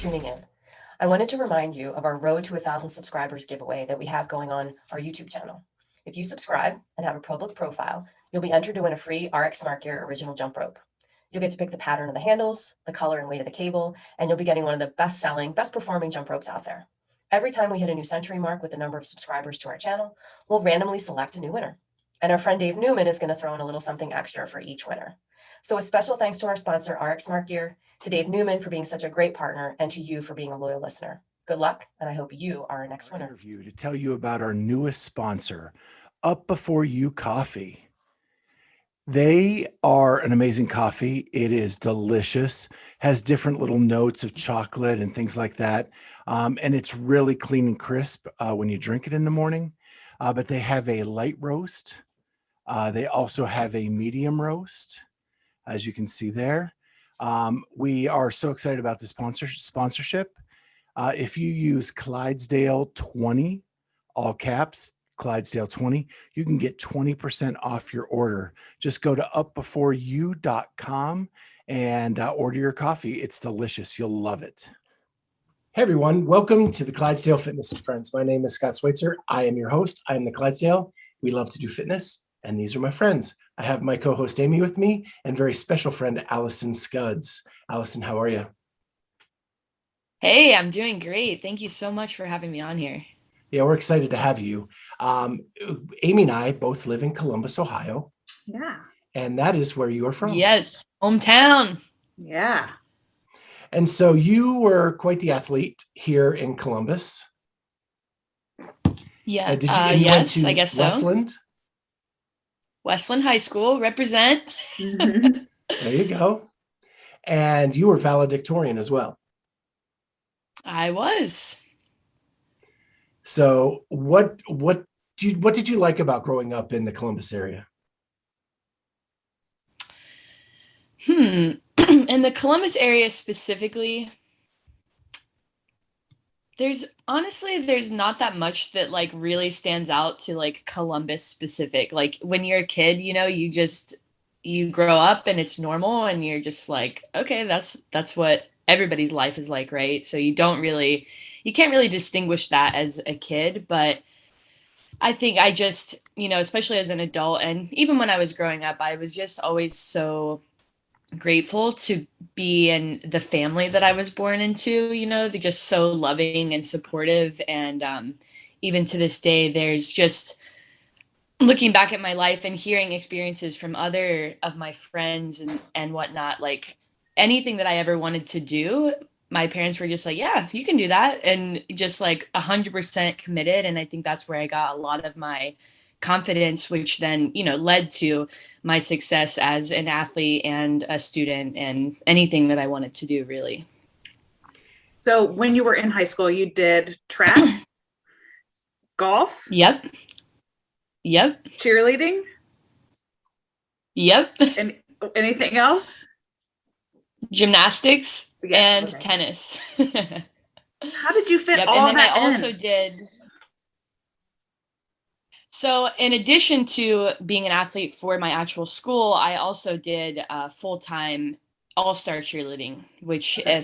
tuning in. I wanted to remind you of our Road to 1,000 Subscribers giveaway that we have going on our YouTube channel. If you subscribe and have a public profile, you'll be entered to win a free RX Smart Gear original jump rope. You'll get to pick the pattern of the handles, the color and weight of the cable, and you'll be getting one of the best-selling, best-performing jump ropes out there. Every time we hit a new century mark with the number of subscribers to our channel, we'll randomly select a new winner. And our friend Dave Newman is going to throw in a little something extra for each winner. So a special thanks to our sponsor, RX Smart Gear, to Dave Newman for being such a great partner, and to you for being a loyal listener. Good luck, and I hope you are our next winner. Interview to tell you about our newest sponsor, Up Before You Coffee. They are an amazing coffee. It is delicious, has different little notes of chocolate and things like that. And it's really clean and crisp when you drink it in the morning. But they have a light roast. They also have a medium roast, as you can see there. We are so excited about the sponsorship. If you use Clydesdale 20, all caps, Clydesdale 20, you can get 20% off your order. Just go to upbeforeyou.com and order your coffee. It's delicious. You'll love it. Hey everyone, welcome to the Clydesdale Fitness and Friends. My name is Scott Schweitzer. I am your host. I am the Clydesdale. We love to do fitness, and these are my friends. I have my co-host Amy with me and very special friend Alison Scudds. Alison, how are you? Hey, I'm doing great. Thank you so much for having me on here. Yeah, we're excited to have you. Amy and I both live in Columbus, Ohio. Yeah. And that is where you are from. Yes, hometown. Yeah. And so you were quite the athlete here in Columbus. Yeah. Yes, I guess so. Westland? Westland High School, represent. There you go. And you were valedictorian as well. I was. So what did you like about growing up in the Columbus area? In the Columbus area specifically, there's not that much that like really stands out to like Columbus specific. Like when you're a kid, you grow up and it's normal and you're just like, okay, that's what everybody's life is like, right? So you can't really distinguish that as a kid. But I think I just, especially as an adult and even when I was growing up, I was just always so grateful to be in the family that I was born into. They're just so loving and supportive. And even to this day, there's just looking back at my life and hearing experiences from other of my friends and whatnot, like anything that I ever wanted to do, my parents were just like, yeah, you can do that. And just like 100% committed. And I think that's where I got a lot of my confidence, which then, led to my success as an athlete and a student and anything that I wanted to do, really. So when you were in high school, you did track, golf? Yep. Cheerleading? Yep. And anything else? Gymnastics and okay. Tennis. How did you fit all and then that I also did. So in addition to being an athlete for my actual school, I also did full-time all-star cheerleading, which a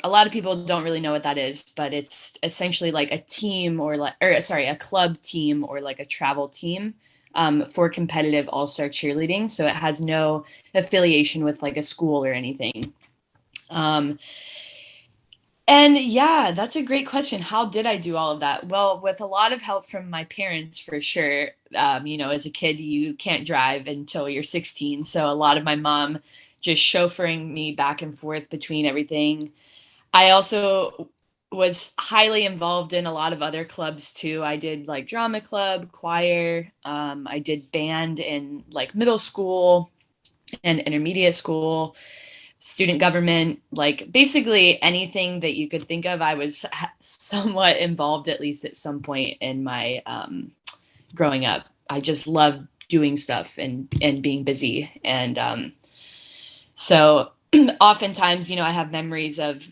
lot of people don't really know what that is, but it's essentially like a team a club team or like a travel team for competitive all-star cheerleading. So it has no affiliation with like a school or anything. And yeah, that's a great question. How did I do all of that? Well, with a lot of help from my parents, for sure. As a kid, you can't drive until you're 16. So a lot of my mom just chauffeuring me back and forth between everything. I also was highly involved in a lot of other clubs too. I did like drama club, choir. I did band in like middle school and intermediate school. Student government, like basically anything that you could think of, I was somewhat involved at least at some point in my growing up. I just loved doing stuff and being busy. And so oftentimes, I have memories of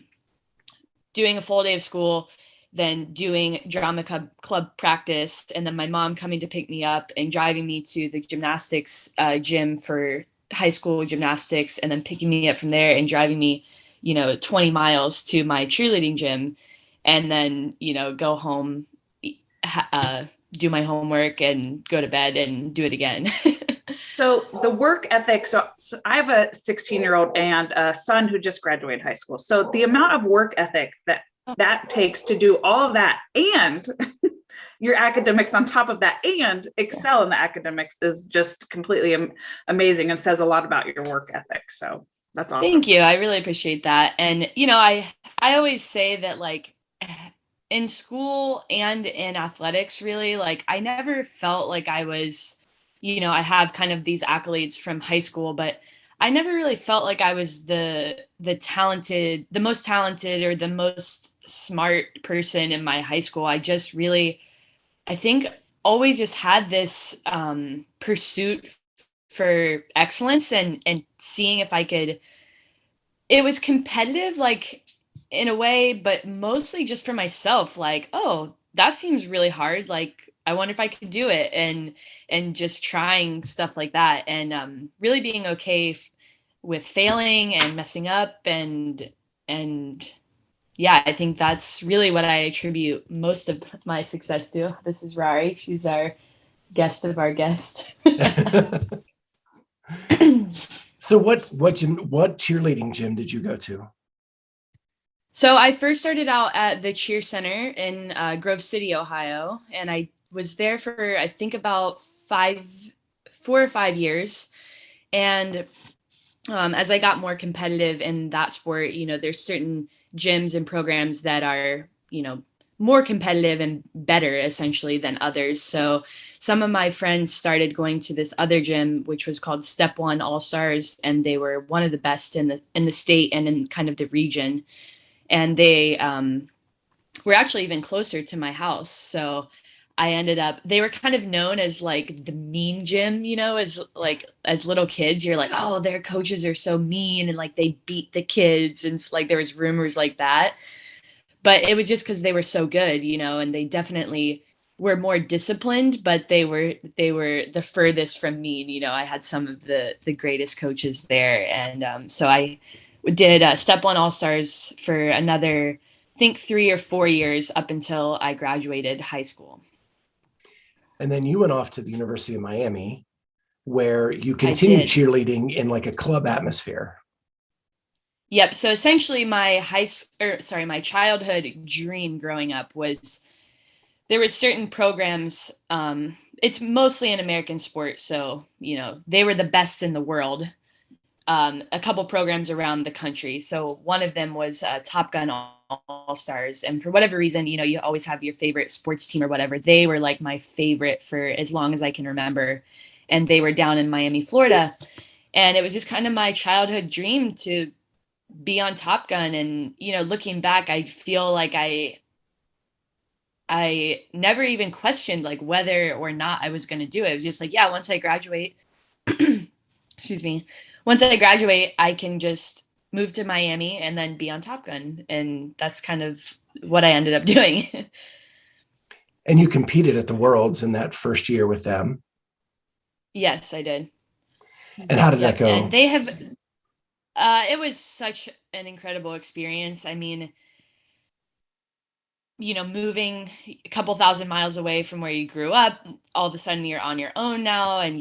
doing a full day of school, then doing drama club practice, and then my mom coming to pick me up and driving me to the gymnastics gym for high school gymnastics, and then picking me up from there and driving me, 20 miles to my cheerleading gym, and then, go home, do my homework and go to bed and do it again. So the work ethic, so I have a 16-year-old and a son who just graduated high school. So the amount of work ethic that takes to do all of that and your academics on top of that and excel in the academics is just completely amazing and says a lot about your work ethic. So that's awesome. Thank you. I really appreciate that. And, I always say that, like, in school and in athletics, really, like, I never felt like I was, I have kind of these accolades from high school, but I never really felt like I was the most talented or the most smart person in my high school. I just really, I think, always just had this pursuit for excellence and seeing if I could. It was competitive, like, in a way, but mostly just for myself. Like, oh, that seems really hard. Like, I wonder if I could do it, and just trying stuff like that, and really being okay with failing and messing up, and yeah, I think that's really what I attribute most of my success to. This is Rari. She's our guest of our guest. So what cheerleading gym did you go to? So I first started out at the Cheer Center in Grove City, Ohio, and I was there for, I think, about 4 or 5 years. And as I got more competitive in that sport, there's certain gyms and programs that are, more competitive and better essentially than others. So some of my friends started going to this other gym, which was called Step One All Stars, and they were one of the best in the state and in kind of the region. And they were actually even closer to my house. So they were kind of known as like the mean gym, as little kids, you're like, oh, their coaches are so mean and like they beat the kids. And like there was rumors like that. But it was just because they were so good, and they definitely were more disciplined, but they were the furthest from mean. I had some of the greatest coaches there. And so I did Step One All Stars for another, I think, 3 or 4 years up until I graduated high school. And then you went off to the University of Miami, where you continued cheerleading in like a club atmosphere. Yep. So essentially my my childhood dream growing up was, there were certain programs. It's mostly an American sport. So, they were the best in the world. A couple programs around the country. So one of them was Top Gun All Stars. And for whatever reason, you always have your favorite sports team or whatever. They were like my favorite for as long as I can remember. And they were down in Miami, Florida. And it was just kind of my childhood dream to be on Top Gun. And, looking back, I feel like I never even questioned like whether or not I was going to do it. It was just like, yeah, once I graduate, excuse me, once I graduate, I can just move to Miami and then be on Top Gun. And that's kind of what I ended up doing. And you competed at the Worlds in that first year with them. Yes, I did. And how did that go? And they have, it was such an incredible experience. I mean, moving a couple thousand miles away from where you grew up, all of a sudden you're on your own now, and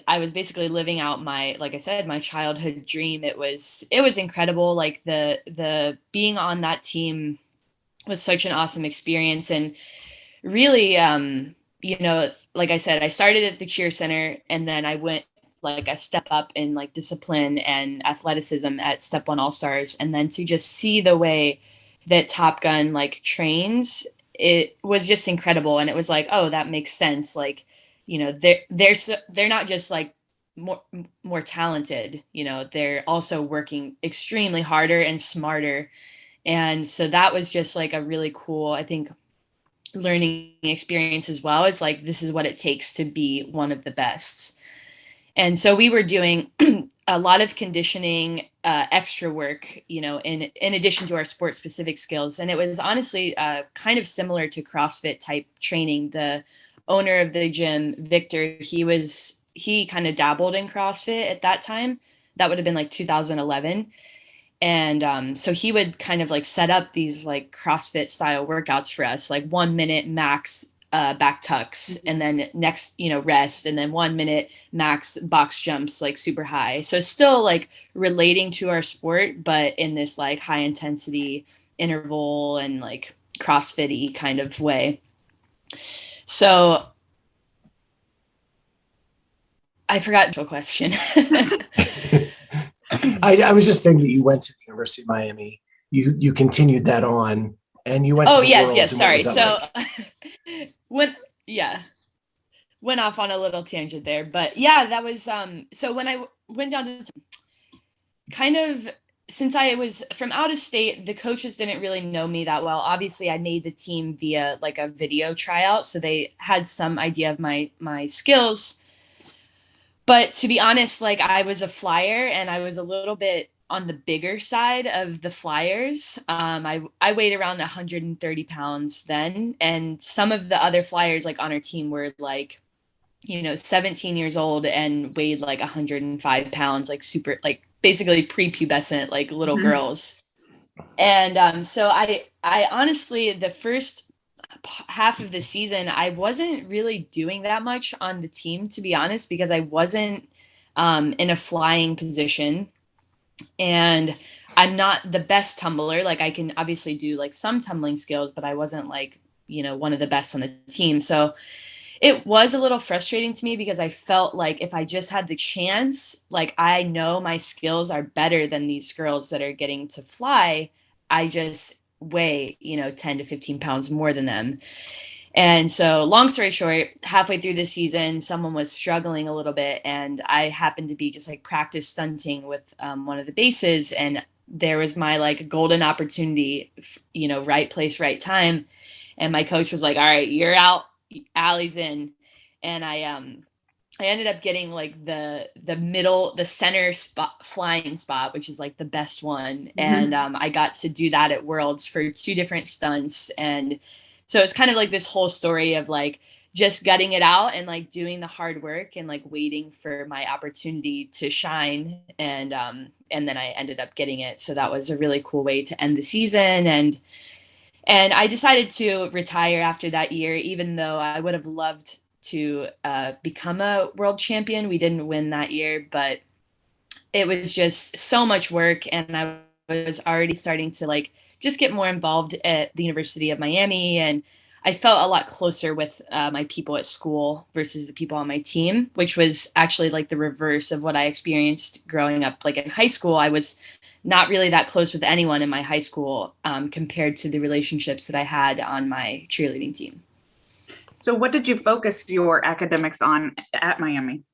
I was basically living out like I said, my childhood dream. It was incredible. Like the being on that team was such an awesome experience. And really, like I said, I started at the Cheer Center, and then I went like a step up in like discipline and athleticism at Step One All Stars. And then to just see the way that Top Gun like trains, it was just incredible. And it was like, oh, that makes sense. Like, they're not just like more talented, they're also working extremely harder and smarter. And so that was just like a really cool, I think, learning experience as well. It's like, this is what it takes to be one of the best. And so we were doing a lot of conditioning, extra work, in addition to our sport specific skills. And it was honestly kind of similar to CrossFit type training. The owner of the gym, Victor, he kind of dabbled in CrossFit at that time. That would have been like 2011. so he would kind of like set up these like CrossFit style workouts for us, like 1 minute max back tucks, and then next, rest, and then 1 minute max box jumps, like super high. So still like relating to our sport, but in this like high intensity interval and like CrossFit-y kind of way. So I forgot your question. I was just saying that you went to the University of Miami. You continued that on, and you went. Oh, to the yes, Worlds, yes. and what Sorry. was that So like? went off on a little tangent there, but yeah, that was so when I went down to kind of, since I was from out of state, the coaches didn't really know me that well. Obviously, I made the team via like a video tryout, so they had some idea of my skills. But to be honest, like I was a flyer, and I was a little bit on the bigger side of the flyers. I weighed around 130 pounds then, and some of the other flyers like on our team were like, 17 years old and weighed like 105 pounds, like super, like basically prepubescent, like little girls. And so I honestly, the first half of the season, I wasn't really doing that much on the team, to be honest, because I wasn't in a flying position, and I'm not the best tumbler. Like I can obviously do like some tumbling skills, but I wasn't like, one of the best on the team. So it was a little frustrating to me, because I felt like if I just had the chance, like I know my skills are better than these girls that are getting to fly. I just weigh, 10 to 15 pounds more than them. And so long story short, halfway through the season, someone was struggling a little bit, and I happened to be just like practice stunting with one of the bases. And there was my like golden opportunity, right place, right time. And my coach was like, all right, you're out, Allie's in. And I ended up getting like the center spot, flying spot, which is like the best one. And I got to do that at Worlds for 2 different stunts. And so it's kind of like this whole story of like just gutting it out and like doing the hard work and like waiting for my opportunity to shine. And then I ended up getting it. So that was a really cool way to end the season. And I decided to retire after that year, even though I would have loved to become a world champion. We didn't win that year, but it was just so much work. And I was already starting to like just get more involved at the University of Miami. And I felt a lot closer with my people at school versus the people on my team, which was actually like the reverse of what I experienced growing up. Like in high school, I was not really that close with anyone in my high school compared to the relationships that I had on my cheerleading team. So what did you focus your academics on at Miami?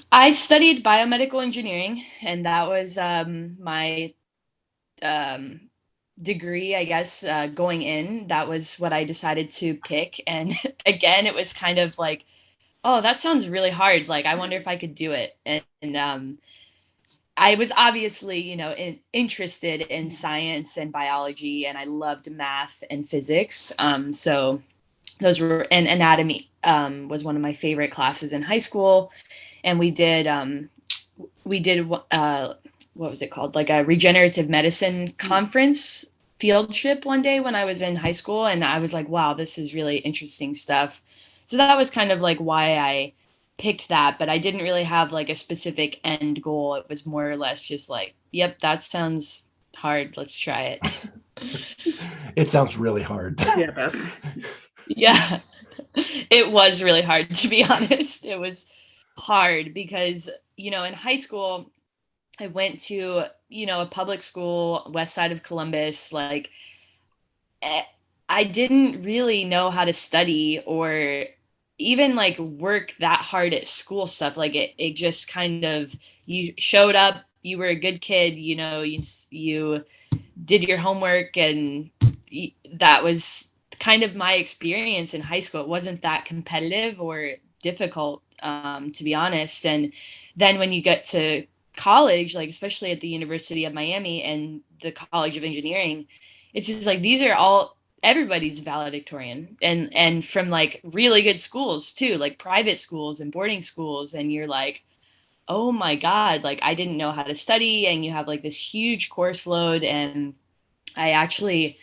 I studied biomedical engineering, and that was my degree, I guess, going in. That was what I decided to pick. And again, it was kind of like, oh, that sounds really hard. Like, I wonder if I could do it. And I was obviously, interested in science and biology, and I loved math and physics. So those were, and anatomy was one of my favorite classes in high school. And we did what was it called? Like a regenerative medicine conference field trip one day when I was in high school. And I was like, wow, this is really interesting stuff. So that was kind of like why I picked that, but I didn't really have like a specific end goal. It was more or less just like, yep, that sounds hard. Let's try it. It sounds really hard. Yeah, it does. Yeah, it was really hard, to be honest. It was hard because, in high school, I went to, a public school, west side of Columbus. Like, I didn't really know how to study or even like work that hard at school stuff. Like it just kind of, you showed up, you were a good kid, you did your homework, and that was kind of my experience in high school. It wasn't that competitive or difficult, to be honest. And then when you get to college, like especially at the University of Miami and the College of Engineering, it's just like these are all, everybody's valedictorian, and from like really good schools too, like private schools and boarding schools. And you're like, oh my God, like I didn't know how to study, and you have like this huge course load. And I actually,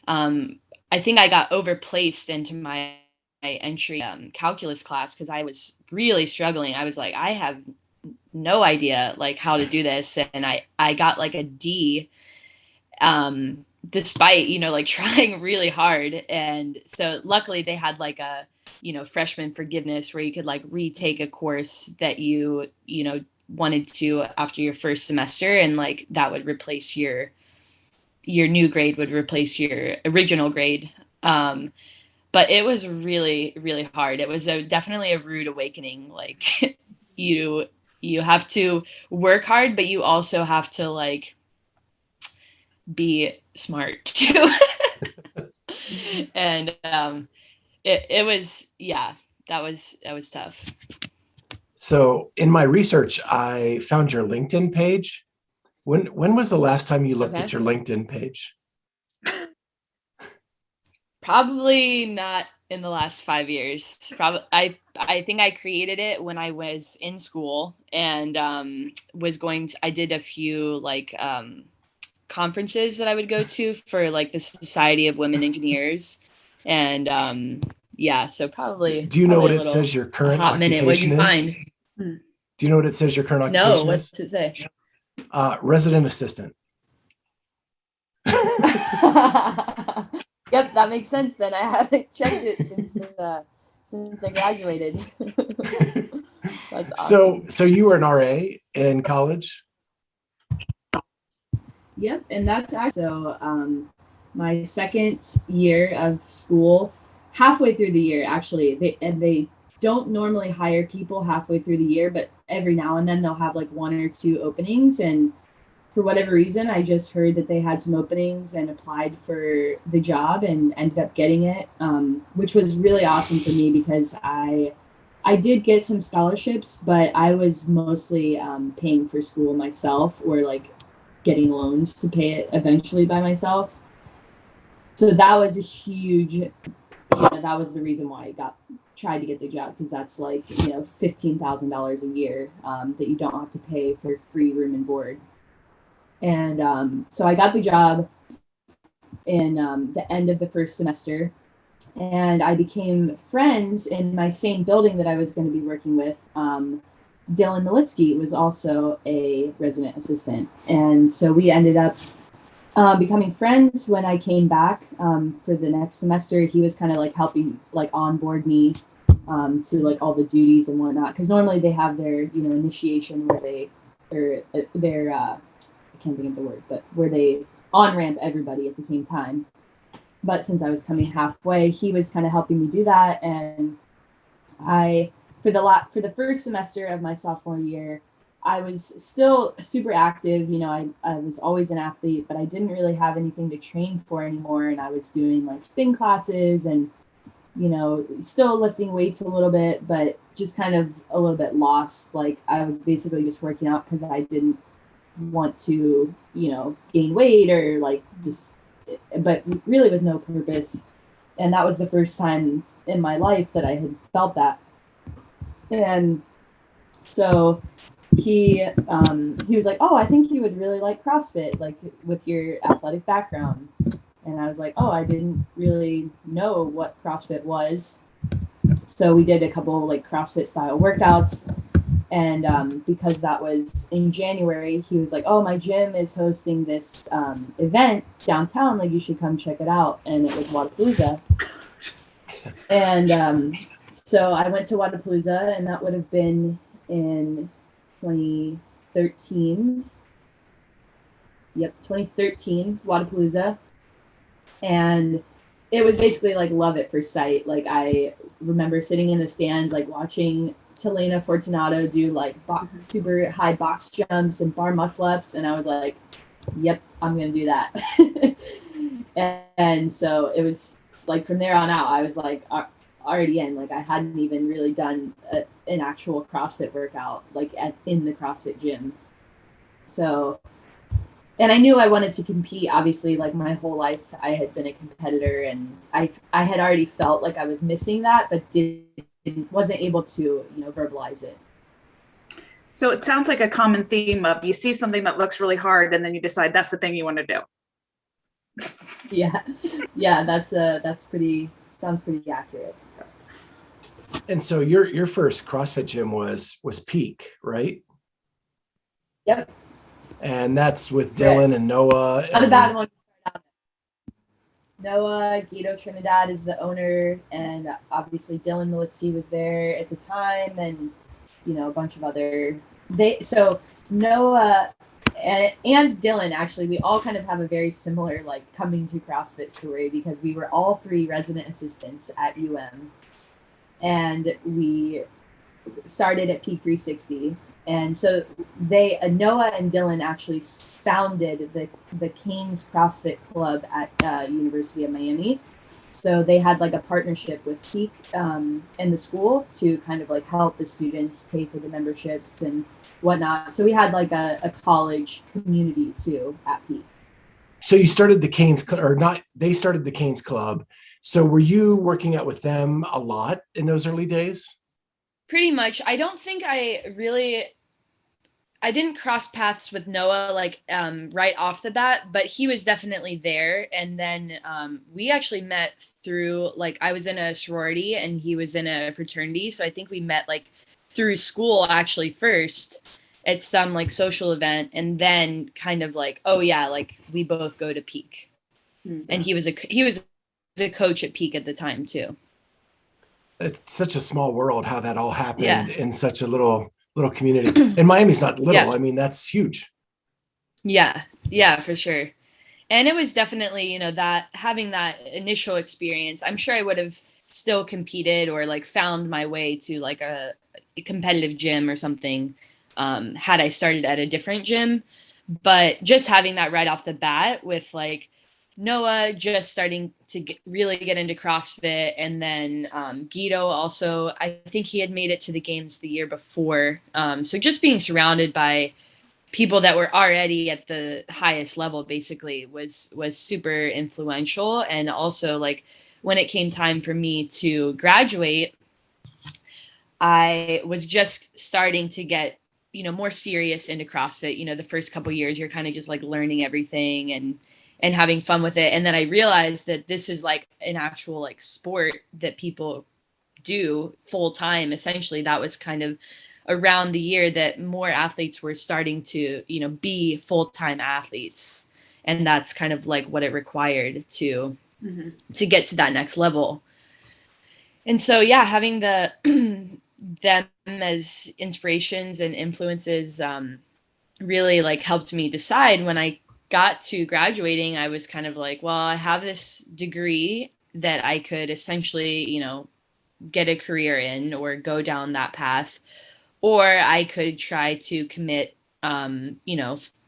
I think I got overplaced into my entry calculus class because I was really struggling. I was like, I have no idea like how to do this. And I got like a D, despite, like trying really hard. And so luckily they had like a, freshman forgiveness where you could like retake a course that you wanted to after your first semester. And like that would replace your new grade would replace your original grade. But it was really, really hard. It was definitely a rude awakening. Like you have to work hard, but you also have to like be smart too. And it was, yeah, that was tough. So in my research, I found your LinkedIn page. When was the last time you looked at your LinkedIn page? Probably not in the last 5 years. Probably I think I created it when I was in school and I did a few like conferences that I would go to for like the Society of Women Engineers. And yeah, so probably. Do you know what it says your current occupation is? Find? Do you know what it says your current occupation is? No, what's it say? Resident assistant. Yep, that makes sense then. I haven't checked it since I graduated. That's awesome. So you were an RA in college? Yep, and that's actually my second year of school, halfway through the year actually. They don't normally hire people halfway through the year, but every now and then they'll have like 1 or 2 openings. And for whatever reason, I just heard that they had some openings and applied for the job and ended up getting it, which was really awesome for me because I did get some scholarships, but I was mostly paying for school myself or like getting loans to pay it eventually by myself. So that was a huge, that was the reason why I tried to get the job, because that's like, $15,000 a year that you don't have to pay for free room and board. And so I got the job in the end of the first semester, and I became friends in my same building that I was going to be working with. Dylan Militsky was also a resident assistant. And so we ended up becoming friends when I came back for the next semester. He was kind of like helping like onboard me to like all the duties and whatnot. Because normally they have their, initiation where I can't think of the word, but where they on-ramp everybody at the same time. But since I was coming halfway, he was kind of helping me do that. And for the first semester of my sophomore year, I was still super active. I was always an athlete, but I didn't really have anything to train for anymore. And I was doing like spin classes and, still lifting weights a little bit, but just kind of a little bit lost. Like I was basically just working out because I didn't want to, gain weight or like but really with no purpose. And that was the first time in my life that I had felt that. And so he was like, oh, I think you would really like CrossFit, like with your athletic background. And I was like, oh, I didn't really know what CrossFit was. So we did a couple like CrossFit style workouts. And because that was in January, he was like, oh, my gym is hosting this event downtown. Like, you should come check it out. And it was Wadapalooza. And so I went to Wadapalooza, and that would have been in 2013. Yep, 2013, Wadapalooza. And it was basically like love at first sight. Like, I remember sitting in the stands, like watching Telena Fortunato do like super high box jumps and bar muscle ups, and I was like, yep, I'm gonna do that. and so it was like from there on out, I was like already in. Like I hadn't even really done an actual CrossFit workout like in the CrossFit gym. So, and I knew I wanted to compete. Obviously, like my whole life I had been a competitor, and I had already felt like I was missing that, but wasn't able to verbalize it. So it sounds like a common theme of you see something that looks really hard and then you decide that's the thing you want to do. Yeah. Yeah, sounds pretty accurate. And so your first CrossFit gym was Peak, right? Yep. And that's with Dylan and Noah. Not a bad one. Noah, Guido Trinidad is the owner, and obviously Dylan Militsky was there at the time, and a bunch of other. So Noah and Dylan, actually, we all kind of have a very similar like coming to CrossFit story, because we were all three resident assistants at UM, and we started at Peak 360. And so Noah and Dylan actually founded the Canes CrossFit Club at University of Miami. So they had like a partnership with Peak and the school to kind of like help the students pay for the memberships and whatnot. So we had like a college community too at Peak. So you started the Canes, or not? They started the Canes Club. So were you working out with them a lot in those early days? Pretty much. I don't think I didn't cross paths with Noah like right off the bat, but he was definitely there. And then we actually met through, like, I was in a sorority and he was in a fraternity. So I think we met like through school actually first at some like social event, and then kind of like, oh yeah, like we both go to Peak. Mm-hmm. And he was a coach at Peak at the time too. It's such a small world how that all happened in such a little community. And Miami's not little. Yeah. I mean, that's huge. Yeah, for sure. And it was definitely, that having that initial experience, I'm sure I would have still competed or like found my way to like a competitive gym or something had I started at a different gym. But just having that right off the bat with like Noah just starting to really get into CrossFit, and then Guido also, I think he had made it to the games the year before. So just being surrounded by people that were already at the highest level basically was super influential. And also like when it came time for me to graduate, I was just starting to get, more serious into CrossFit. The first couple of years you're kind of just like learning everything and having fun with it. And then I realized that this is like an actual like sport that people do full time. Essentially, that was kind of around the year that more athletes were starting to, be full-time athletes. And that's kind of like what it required to get to that next level. And so, yeah, having them as inspirations and influences really like helped me decide. When I got to graduating, I was kind of like, well, I have this degree that I could essentially, get a career in or go down that path, or I could try to commit,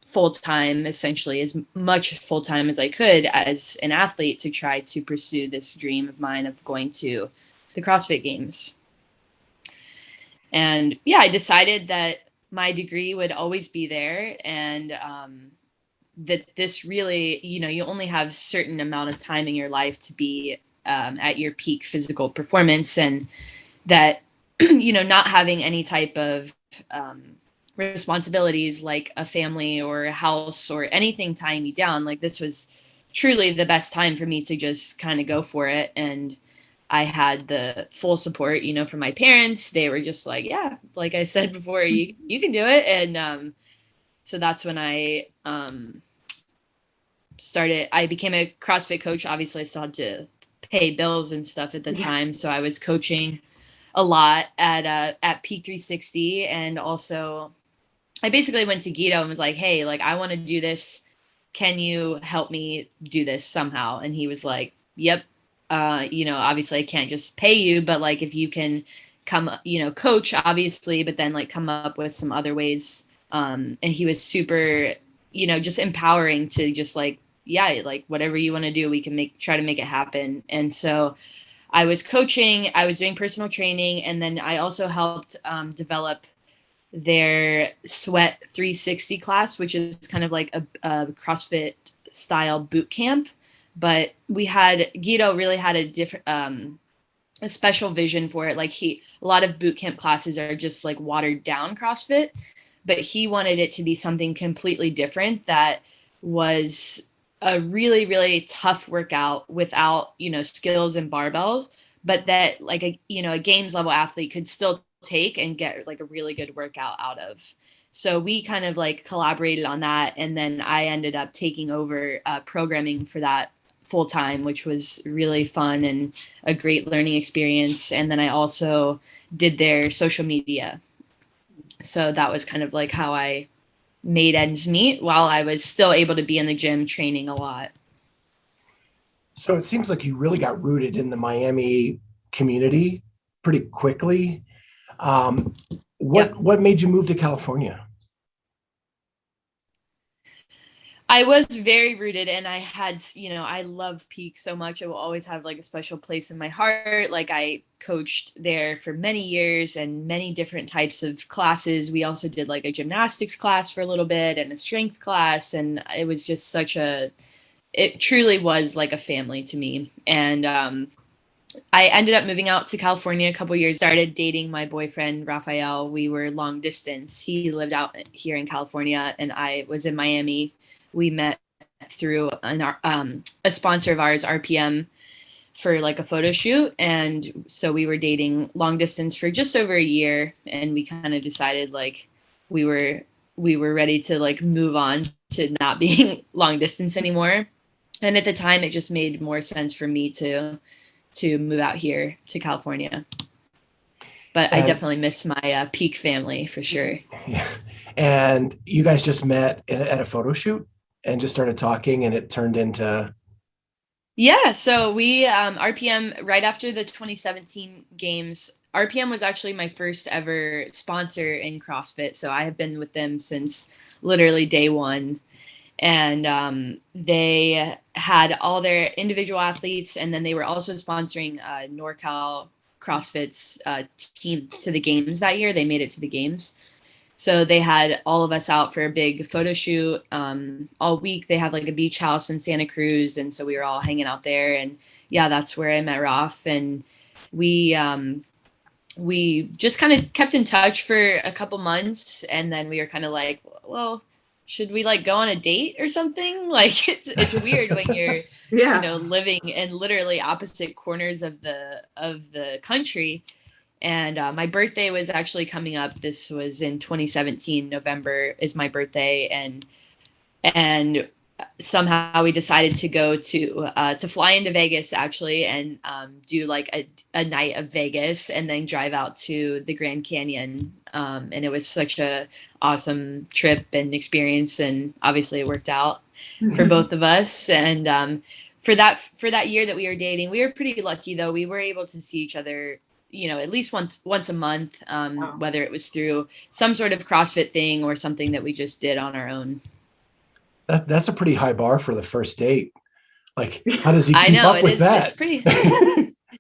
full-time, essentially as much full-time as I could as an athlete to try to pursue this dream of mine of going to the CrossFit Games. And yeah, I decided that my degree would always be there, and that this really, you only have a certain amount of time in your life to be at your peak physical performance, and that, not having any type of responsibilities like a family or a house or anything tying me down, like this was truly the best time for me to just kind of go for it. And I had the full support, from my parents. They were just like, yeah, like I said before, you can do it. And so that's when I I became a CrossFit coach. Obviously I still had to pay bills and stuff at the time. So I was coaching a lot at Peak 360. And also I basically went to Guido and was like, hey, like, I want to do this. Can you help me do this somehow? And he was like, yep. Obviously I can't just pay you, but like, if you can come, coach obviously, but then like come up with some other ways. And he was super, just empowering to just like, yeah, like whatever you want to do, we can try to make it happen. And so I was coaching, I was doing personal training, and then I also helped develop their Sweat 360 class, which is kind of like a CrossFit style boot camp. But Guido really had a different, a special vision for it. Like a lot of boot camp classes are just like watered down CrossFit. but he wanted it to be something completely different that was a really, really tough workout without, skills and barbells, but that like a games level athlete could still take and get like a really good workout out of. So we kind of like collaborated on that. And then I ended up taking over programming for that full time, which was really fun and a great learning experience. And then I also did their social media. So that was kind of like how I made ends meet while I was still able to be in the gym training a lot. So it seems like you really got rooted in the Miami community pretty quickly. What made you move to California? I was very rooted, and I had, I love Peak so much. It will always have like a special place in my heart. Like I coached there for many years and many different types of classes. We also did like a gymnastics class for a little bit and a strength class. And it was just it truly was like a family to me. And I ended up moving out to California a couple years, started dating my boyfriend, Raphael. We were long distance. He lived out here in California and I was in Miami. We met through a sponsor of ours, RPM, for like a photo shoot. And so we were dating long distance for just over a year. And we kind of decided like we were ready to like move on to not being long distance anymore. And at the time, it just made more sense for me to move out here to California. But I definitely miss my Peak family for sure. Yeah. And you guys just met at a photo shoot and just started talking and it turned into... Yeah. So we, RPM, right after the 2017 games, RPM was actually my first ever sponsor in CrossFit. So I have been with them since literally day one. And they had all their individual athletes, and then they were also sponsoring NorCal CrossFit's team to the games that year. They made it to the games. So they had all of us out for a big photo shoot all week. They had like a beach house in Santa Cruz. And so we were all hanging out there. And yeah, that's where I met Raf. And we just kind of kept in touch for a couple months. And then we were kind of like, well, should we like go on a date or something? Like it's weird when you're, living in literally opposite corners of the country. And my birthday was actually coming up. This was in 2017. November is my birthday, and somehow we decided to go to fly into Vegas actually, and do like a night of Vegas, and then drive out to the Grand Canyon. And it was such a awesome trip and experience, and obviously it worked out for both of us. And for that year that we were dating, we were pretty lucky though. We were able to see each other, at least once a month, wow. Whether it was through some sort of CrossFit thing or something that we just did on our own. That's a pretty high bar for the first date. Like, how does he keep up with that?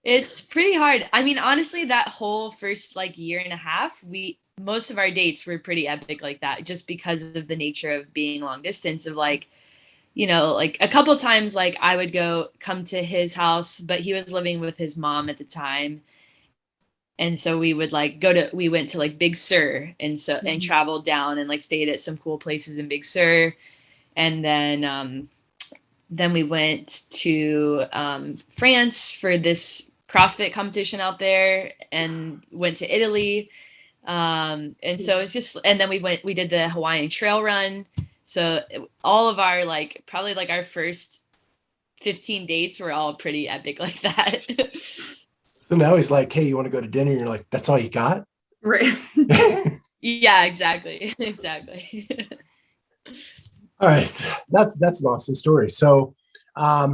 It's pretty hard. I mean, honestly, that whole first like year and a half, most of our dates were pretty epic like that, just because of the nature of being long distance, of like, like a couple of times, like I would come to his house, but he was living with his mom at the time. And so we would like we went to like Big Sur and traveled down and like stayed at some cool places in Big Sur. And then we went to France for this CrossFit competition out there, and went to Italy. And so it's just, and then we did the Hawaiian trail run. So all of our probably our first 15 dates were all pretty epic like that. So now he's like, hey, you want to go to dinner? And you're like, that's all you got? Right. Yeah, exactly. Exactly. All right. That's an awesome story. So I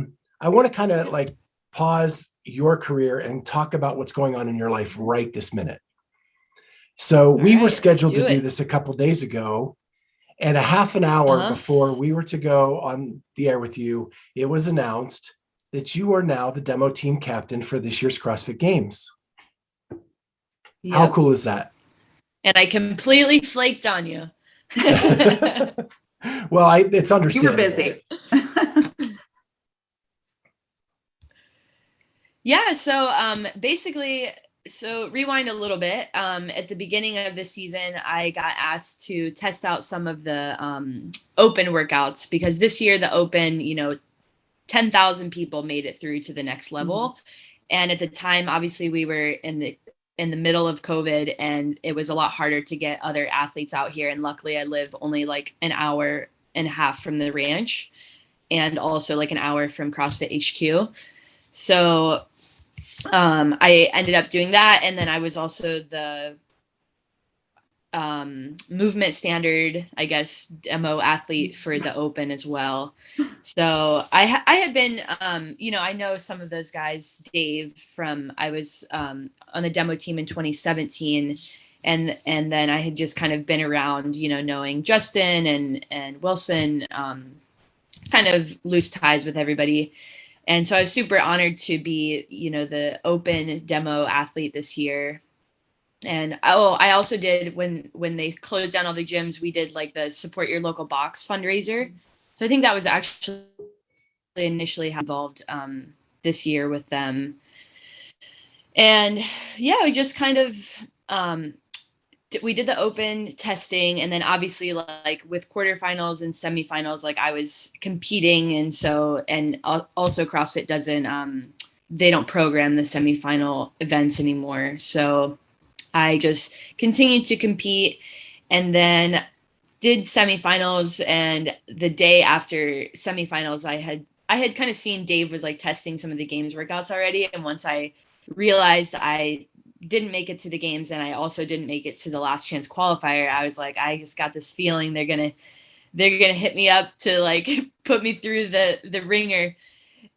want to kind of like pause your career and talk about what's going on in your life right this minute. So we were scheduled to do this a couple of days ago, and a half an hour before we were to go on the air with you, it was announced that you are now the demo team captain for this year's CrossFit Games. Yep. How cool is that? And I completely flaked on you. Well, it's understandable. You were busy. Yeah. So basically, So rewind a little bit. At the beginning of the season, I got asked to test out some of the open workouts because this year the open, 10,000 people made it through to the next level. And at the time, obviously we were in the middle of COVID, and it was a lot harder to get other athletes out here. And luckily I live only like an hour and a half from the ranch, and also like an hour from CrossFit HQ. So I ended up doing that. And then I was also the movement standard, I guess, demo athlete for the open as well. So I had been, I know some of those guys, Dave from, I was on the demo team in 2017. And then I had just kind of been around, knowing Justin and Wilson, kind of loose ties with everybody. And so I was super honored to be, the open demo athlete this year. And I also did when they closed down all the gyms, we did like the support your local box fundraiser. So I think that was actually initially involved this year with them. And yeah, we just kind of we did the open testing, and then obviously like with quarterfinals and semifinals, like I was competing. And so, and also CrossFit doesn't, they don't program the semifinal events anymore. So I just continued to compete, and then did semifinals. And the day after semifinals, I had kind of seen Dave was like testing some of the games workouts already. And once I realized I didn't make it to the games, and I also didn't make it to the last chance qualifier, I was like, I just got this feeling they're gonna hit me up to like put me through the ringer.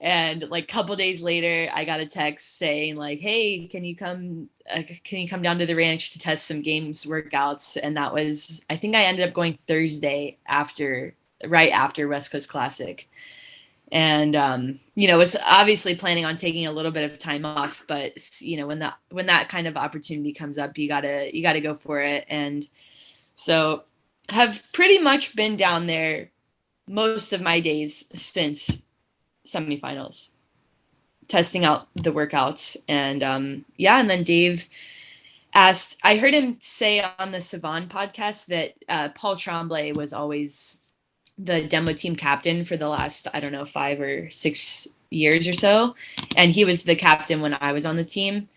And like a couple days later, I got a text saying like, hey, can you come down to the ranch to test some games workouts? And that was, I think I ended up going Thursday right after West Coast Classic. And, was obviously planning on taking a little bit of time off, but when that kind of opportunity comes up, you gotta go for it. And so have pretty much been down there most of my days since semifinals, testing out the workouts. And and then Dave asked, I heard him say on the Savan podcast that Paul Tremblay was always the demo team captain for the last, I don't know, 5 or 6 years or so. And he was the captain when I was on the team.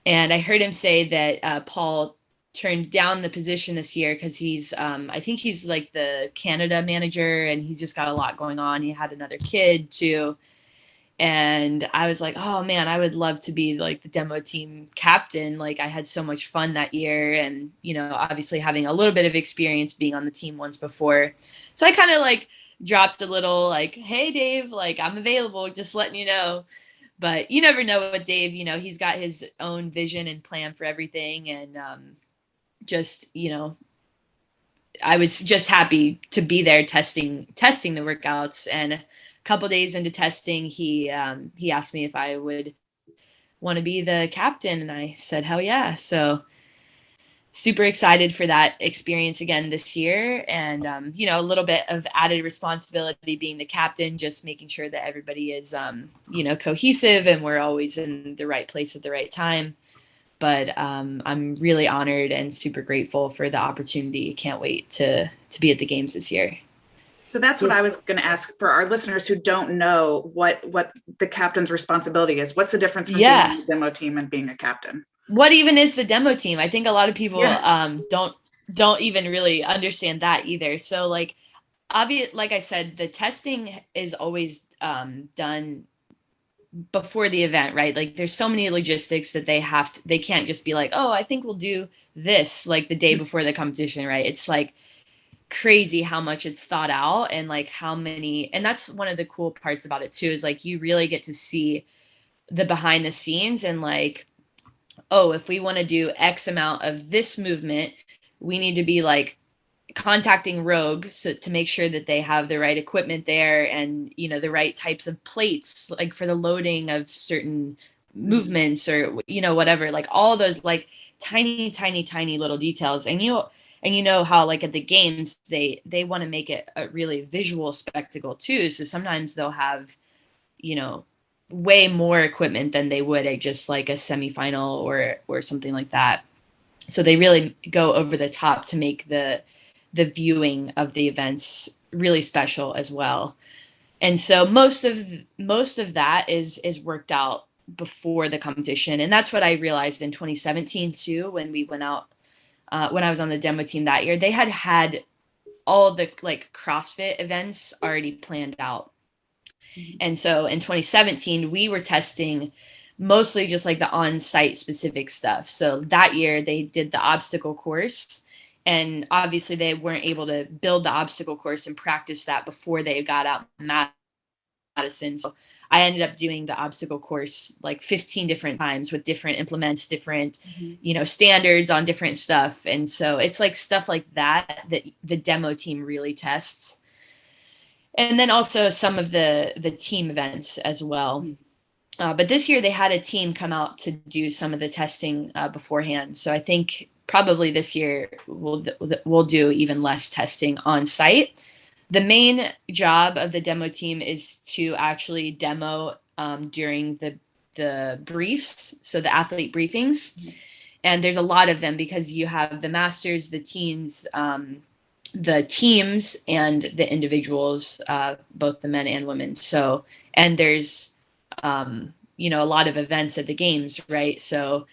And I heard him say that Paul turned down the position this year because he's, I think he's like the Canada manager, and he's just got a lot going on. He had another kid too. And I was like, oh man, I would love to be like the demo team captain. Like I had so much fun that year, and, obviously having a little bit of experience being on the team once before. So I kind of like dropped a little like, hey Dave, like I'm available, just letting you know. But you never know with Dave, he's got his own vision and plan for everything. And I was just happy to be there testing the workouts. And a couple days into testing, he asked me if I would want to be the captain, and I said hell yeah. So super excited for that experience again this year. And a little bit of added responsibility being the captain, just making sure that everybody is cohesive and we're always in the right place at the right time. But I'm really honored and super grateful for the opportunity. Can't wait to be at the games this year. So that's what I was going to ask for our listeners who don't know what the captain's responsibility is. What's the difference between being a demo team and being a captain? What even is the demo team? I think a lot of people don't even really understand that either. So like I said, the testing is always done before the event, right? Like there's so many logistics that they can't just be like, oh, I think we'll do this like the day before the competition, right? It's like crazy how much it's thought out, and like how many, and that's one of the cool parts about it too, is like you really get to see the behind the scenes, and like, oh, if we want to do X amount of this movement, we need to be like contacting Rogue to make sure that they have the right equipment there, and the right types of plates like for the loading of certain movements, or whatever, like all those like tiny little details. And how like at the games they want to make it a really visual spectacle too, so sometimes they'll have way more equipment than they would at just like a semifinal or something like that. So they really go over the top to make the viewing of the events really special as well. And so most of that is worked out before the competition. And that's what I realized in 2017 too, when we went out, when I was on the demo team that year. They had all the like CrossFit events already planned out. And so in 2017, we were testing mostly just like the on-site specific stuff. So that year they did the obstacle course, and obviously they weren't able to build the obstacle course and practice that before they got out in Madison. So I ended up doing the obstacle course like 15 different times with different implements, different, standards on different stuff. And so it's like stuff like that the demo team really tests. And then also some of the team events as well. But this year they had a team come out to do some of the testing beforehand. So I think probably this year we'll do even less testing on site. The main job of the demo team is to actually demo during the briefs, so the athlete briefings. And there's a lot of them because you have the masters, the teens, the teams, and the individuals, both the men and women. So, and there's, a lot of events at the games, right? So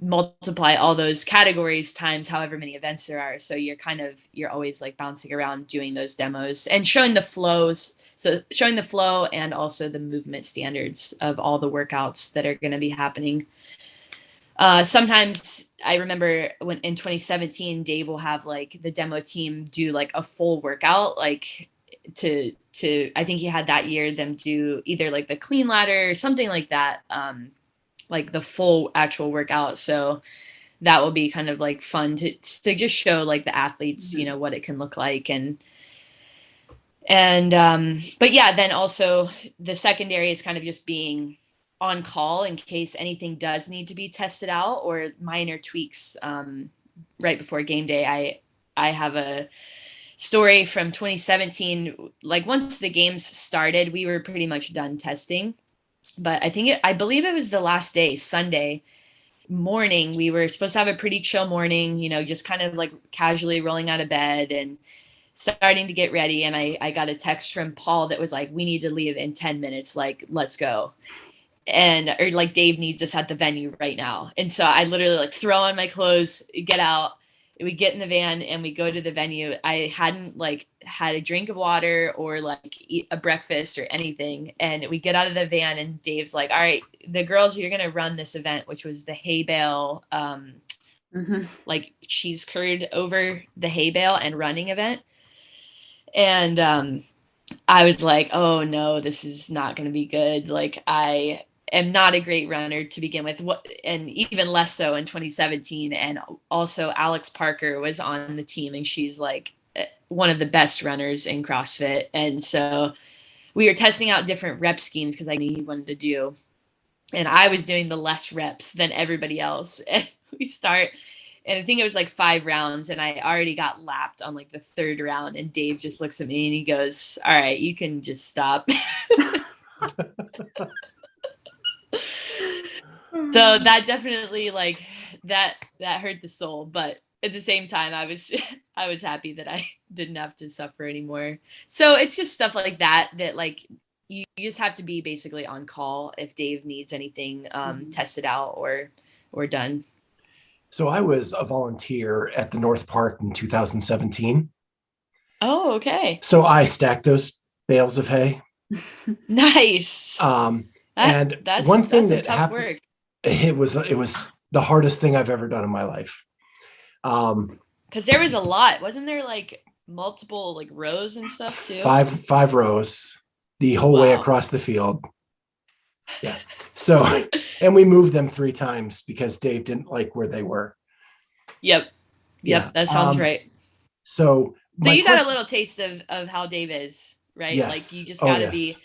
multiply all those categories times however many events there are. So you're always like bouncing around doing those demos and showing the flows. So showing the flow and also the movement standards of all the workouts that are going to be happening. Sometimes I remember when in 2017, Dave will have like the demo team do like a full workout, like to I think he had that year them do either like the clean ladder or something like that, like the full actual workout. So that will be kind of like fun to just show like the athletes, what it can look like. But yeah, then also the secondary is kind of just being on call in case anything does need to be tested out or minor tweaks right before game day. I have a story from 2017. Like once the games started, we were pretty much done testing. But I believe it was the last day, Sunday morning. We were supposed to have a pretty chill morning, just kind of like casually rolling out of bed and starting to get ready. And I got a text from Paul that was like, we need to leave in 10 minutes. Like, let's go. Or like Dave needs us at the venue right now. And so I literally like throw on my clothes, get out, we get in the van and we go to the venue. I hadn't like had a drink of water or like eat a breakfast or anything. And we get out of the van and Dave's like, all right, the girls, you're going to run this event, which was the hay bale, like cheese curd over the hay bale and running event. And I was like, oh no, this is not going to be good. Like I am not a great runner to begin with, and even less so in 2017. And also Alex Parker was on the team and she's like one of the best runners in CrossFit. And so we were testing out different rep schemes because I knew he wanted to do, and I was doing the less reps than everybody else. And we start, and I think it was like 5 rounds and I already got lapped on like the 3rd round. And Dave just looks at me and he goes, all right, you can just stop. So that definitely like that hurt the soul, but at the same time I was happy that I didn't have to suffer anymore. So it's just stuff like that like you just have to be basically on call if Dave needs anything tested out or done. So I was a volunteer at the North Park in 2017. Oh, okay. So I stacked those bales of hay. Nice. And that's one thing that's that tough happened, work. it was the hardest thing I've ever done in my life. Because there was a lot, wasn't there? Like multiple like rows and stuff too. Five rows, the whole way across the field. Yeah. So, and we moved them 3 times because Dave didn't like where they were. Yep. Yeah. That sounds right. So you got a little taste of how Dave is, right? Yes. Like you just gotta be,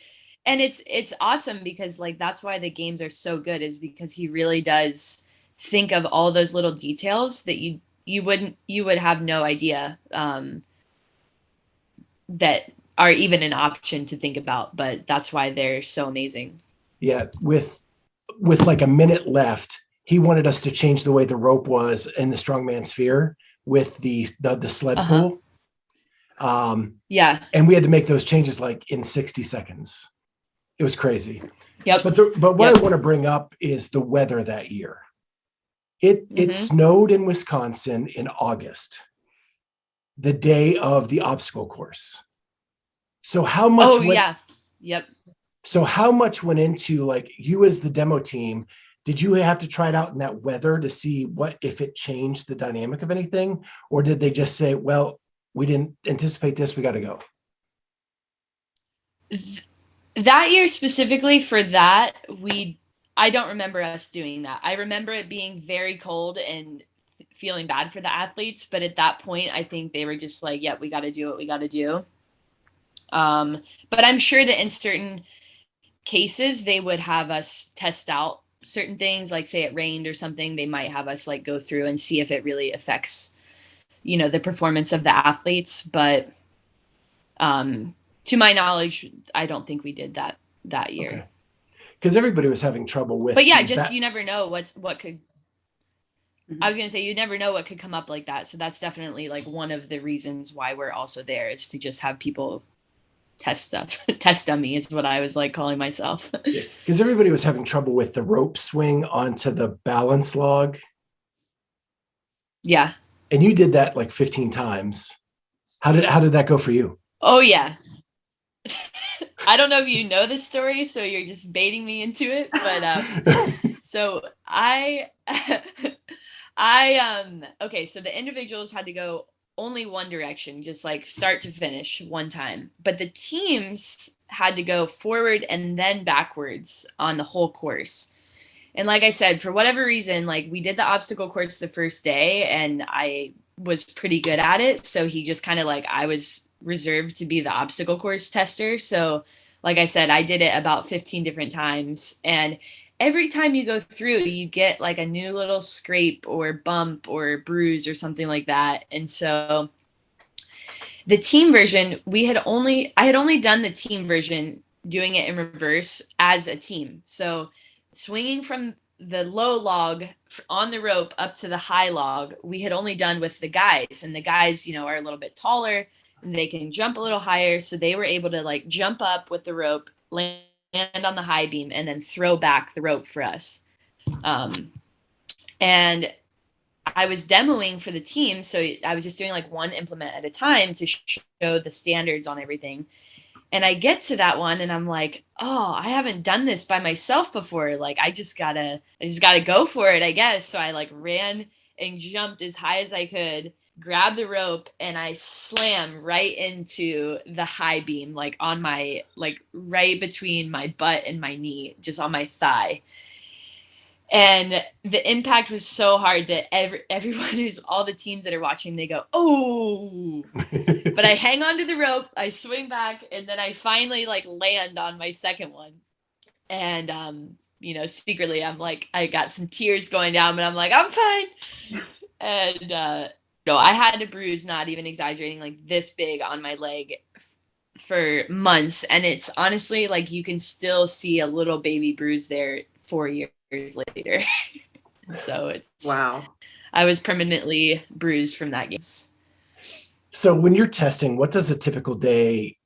and it's awesome because like that's why the games are so good, is because he really does think of all those little details that you would have no idea that are even an option to think about, but that's why they're so amazing. Yeah, with like a minute left, he wanted us to change the way the rope was in the strongman sphere with the sled Uh-huh. pull. Yeah. And we had to make those changes like in 60 seconds. It was crazy. Yep. But what Yep. I want to bring up is the weather that year. It Mhm. snowed in Wisconsin in August, the day of the obstacle course. So how much Oh, yeah. Yep. So how much went into, like, you as the demo team? Did you have to try it out in that weather to see what if it changed the dynamic of anything, or did they just say, "Well, we didn't anticipate this, we got to go"? That year specifically for that, I don't remember us doing that. I remember it being very cold and feeling bad for the athletes, but at that point, I think they were just like, "Yeah, we got to do what we got to do." But I'm sure that in certain cases, they would have us test out certain things, like say it rained or something. They might have us like go through and see if it really affects, the performance of the athletes. But to my knowledge, I don't think we did that year. Okay, because everybody was having trouble with. But yeah, just you never know what could. Mhm. I was gonna say you never know what could come up like that. So that's definitely like one of the reasons why we're also there, is to just have people test stuff. Test dummy is what I was like calling myself. Because everybody was having trouble with the rope swing onto the balance log, Yeah. and you did that like 15 times. How did that go for you? Oh yeah. I don't know if you know this story, so you're just baiting me into it. But so okay, so the individuals had to go only one direction, just like start to finish one time. But the teams had to go forward and then backwards on the whole course. And like I said, for whatever reason, like we did the obstacle course the first day and I was pretty good at it. So he just kind of like, I was reserved to be the obstacle course tester. So like I said, I did it about 15 different times. And every time you go through, you get like a new little scrape or bump or bruise or something like that. And so the team version, I had only done the team version doing it in reverse as a team. So swinging from the low log on the rope up to the high log, we had only done with the guys, and the guys, are a little bit taller and they can jump a little higher. So they were able to like jump up with the rope, land on the high beam, and then throw back the rope for us. And I was demoing for the team, so I was just doing like one implement at a time to show the standards on everything. And I get to that one and I'm like, oh, I haven't done this by myself before. Like I just gotta go for it, I guess. So I like ran and jumped as high as I could, grabbed the rope, and I slammed right into the high beam, like on my, like right between my butt and my knee, just on my thigh. And the impact was so hard that everyone who's all the teams that are watching, they go, oh, but I hang onto the rope, I swing back, and then I finally like land on my second one. And, secretly I'm like, I got some tears going down, but I'm like, I'm fine. And, no, I had a bruise, not even exaggerating, like this big on my leg for months. And it's honestly like, you can still see a little baby bruise there 4 years later. So it's Wow. I was permanently bruised from that game. So when you're testing, what does a typical day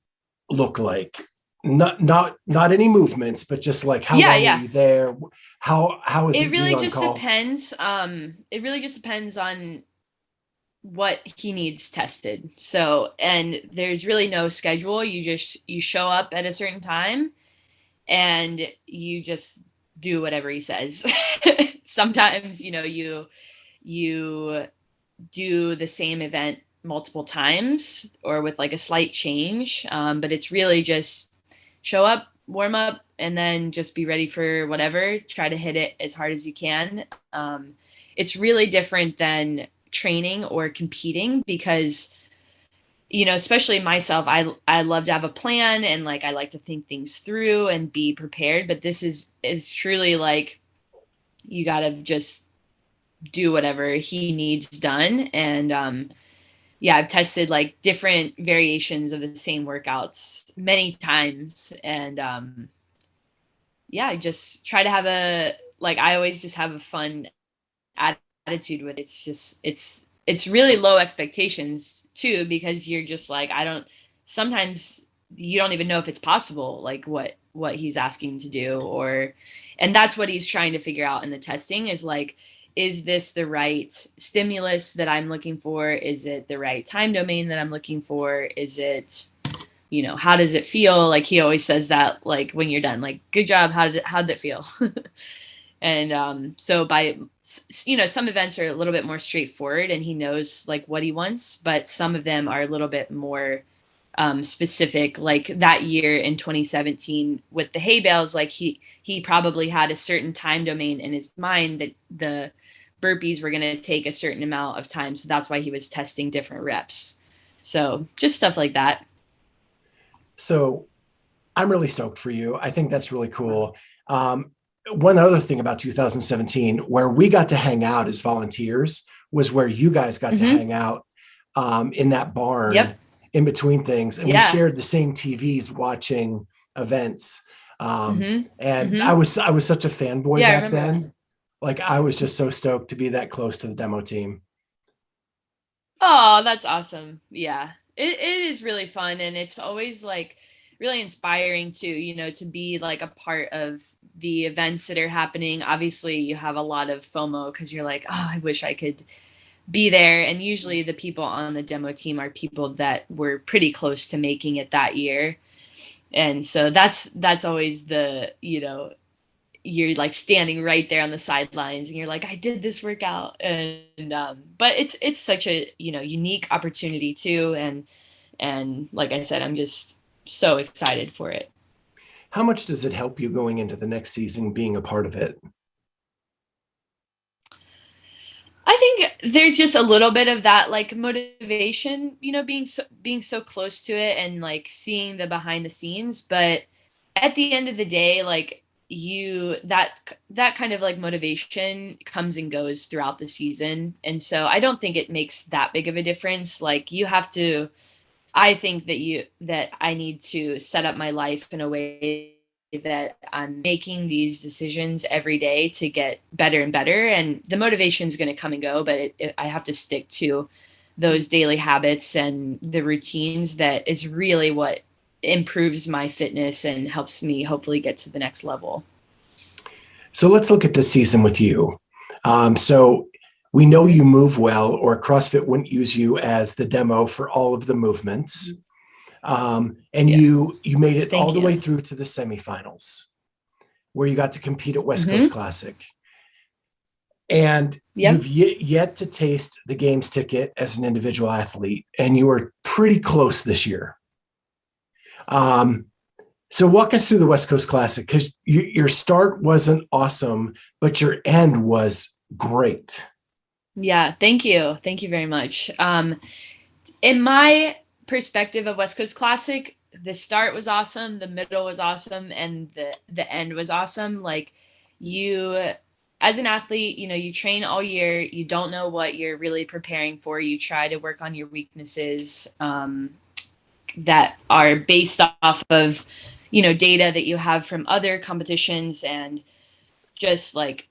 look like? Not any movements, but just like how long are you there? How is it really being on just call? depends. It really just depends on what he needs tested. So, and there's really no schedule. You show up at a certain time and you just do whatever he says. Sometimes, you do the same event multiple times or with like a slight change. But it's really just show up, warm up, and then just be ready for whatever. Try to hit it as hard as you can. It's really different than training or competing because, especially myself, I love to have a plan and like I like to think things through and be prepared. But it's truly like you got to just do whatever he needs done. And yeah, I've tested like different variations of the same workouts many times. And yeah, I just try to have I always just have a fun attitude with it. It's really low expectations too, because you're just like, sometimes you don't even know if it's possible, like what he's asking to do, and that's what he's trying to figure out in the testing is like, is this the right stimulus that I'm looking for? Is it the right time domain that I'm looking for? Is it, how does it feel? Like he always says that, like when you're done, like, good job. How did it feel? And so some events are a little bit more straightforward and he knows like what he wants, but some of them are a little bit more specific. Like that year in 2017 with the hay bales, like he probably had a certain time domain in his mind that the burpees were going to take a certain amount of time. So that's why he was testing different reps. So just stuff like that. So I'm really stoked for you. I think that's really cool. One other thing about 2017, where we got to hang out as volunteers, was where you guys got to hang out in that barn in between things. And we shared the same TVs watching events. And I was such a fanboy back then. Like I was just so stoked to be that close to the demo team. Oh, that's awesome. Yeah, it is really fun. And it's always like really inspiring to, to be like a part of the events that are happening. Obviously you have a lot of FOMO because you're like, oh, I wish I could be there. And usually the people on the demo team are people that were pretty close to making it that year. And so that's always the, you're like standing right there on the sidelines and you're like, I did this workout. And but it's such a, unique opportunity too. And like I said, I'm just so excited for it. How much does it help you going into the next season being a part of it? I think there's just a little bit of that like motivation, being so close to it and like seeing the behind the scenes. But at the end of the day, like that kind of like motivation comes and goes throughout the season. And so I don't think it makes that big of a difference. Like I think that I need to set up my life in a way that I'm making these decisions every day to get better and better. And the motivation is going to come and go, but I have to stick to those daily habits and the routines. That is really what improves my fitness and helps me hopefully get to the next level. So let's look at this season with you. So we know you move well, or CrossFit wouldn't use you as the demo for all of the movements. You made it all the way through to the semifinals, where you got to compete at West Coast Classic. And you've yet to taste the games ticket as an individual athlete, and you were pretty close this year. So walk us through the West Coast Classic, because your start wasn't awesome, but your end was great. Yeah, thank you. Thank you very much. In my perspective of West Coast Classic, the start was awesome, the middle was awesome, and the end was awesome. Like you, as an athlete, you train all year, you don't know what you're really preparing for. You try to work on your weaknesses that are based off of, data that you have from other competitions and just like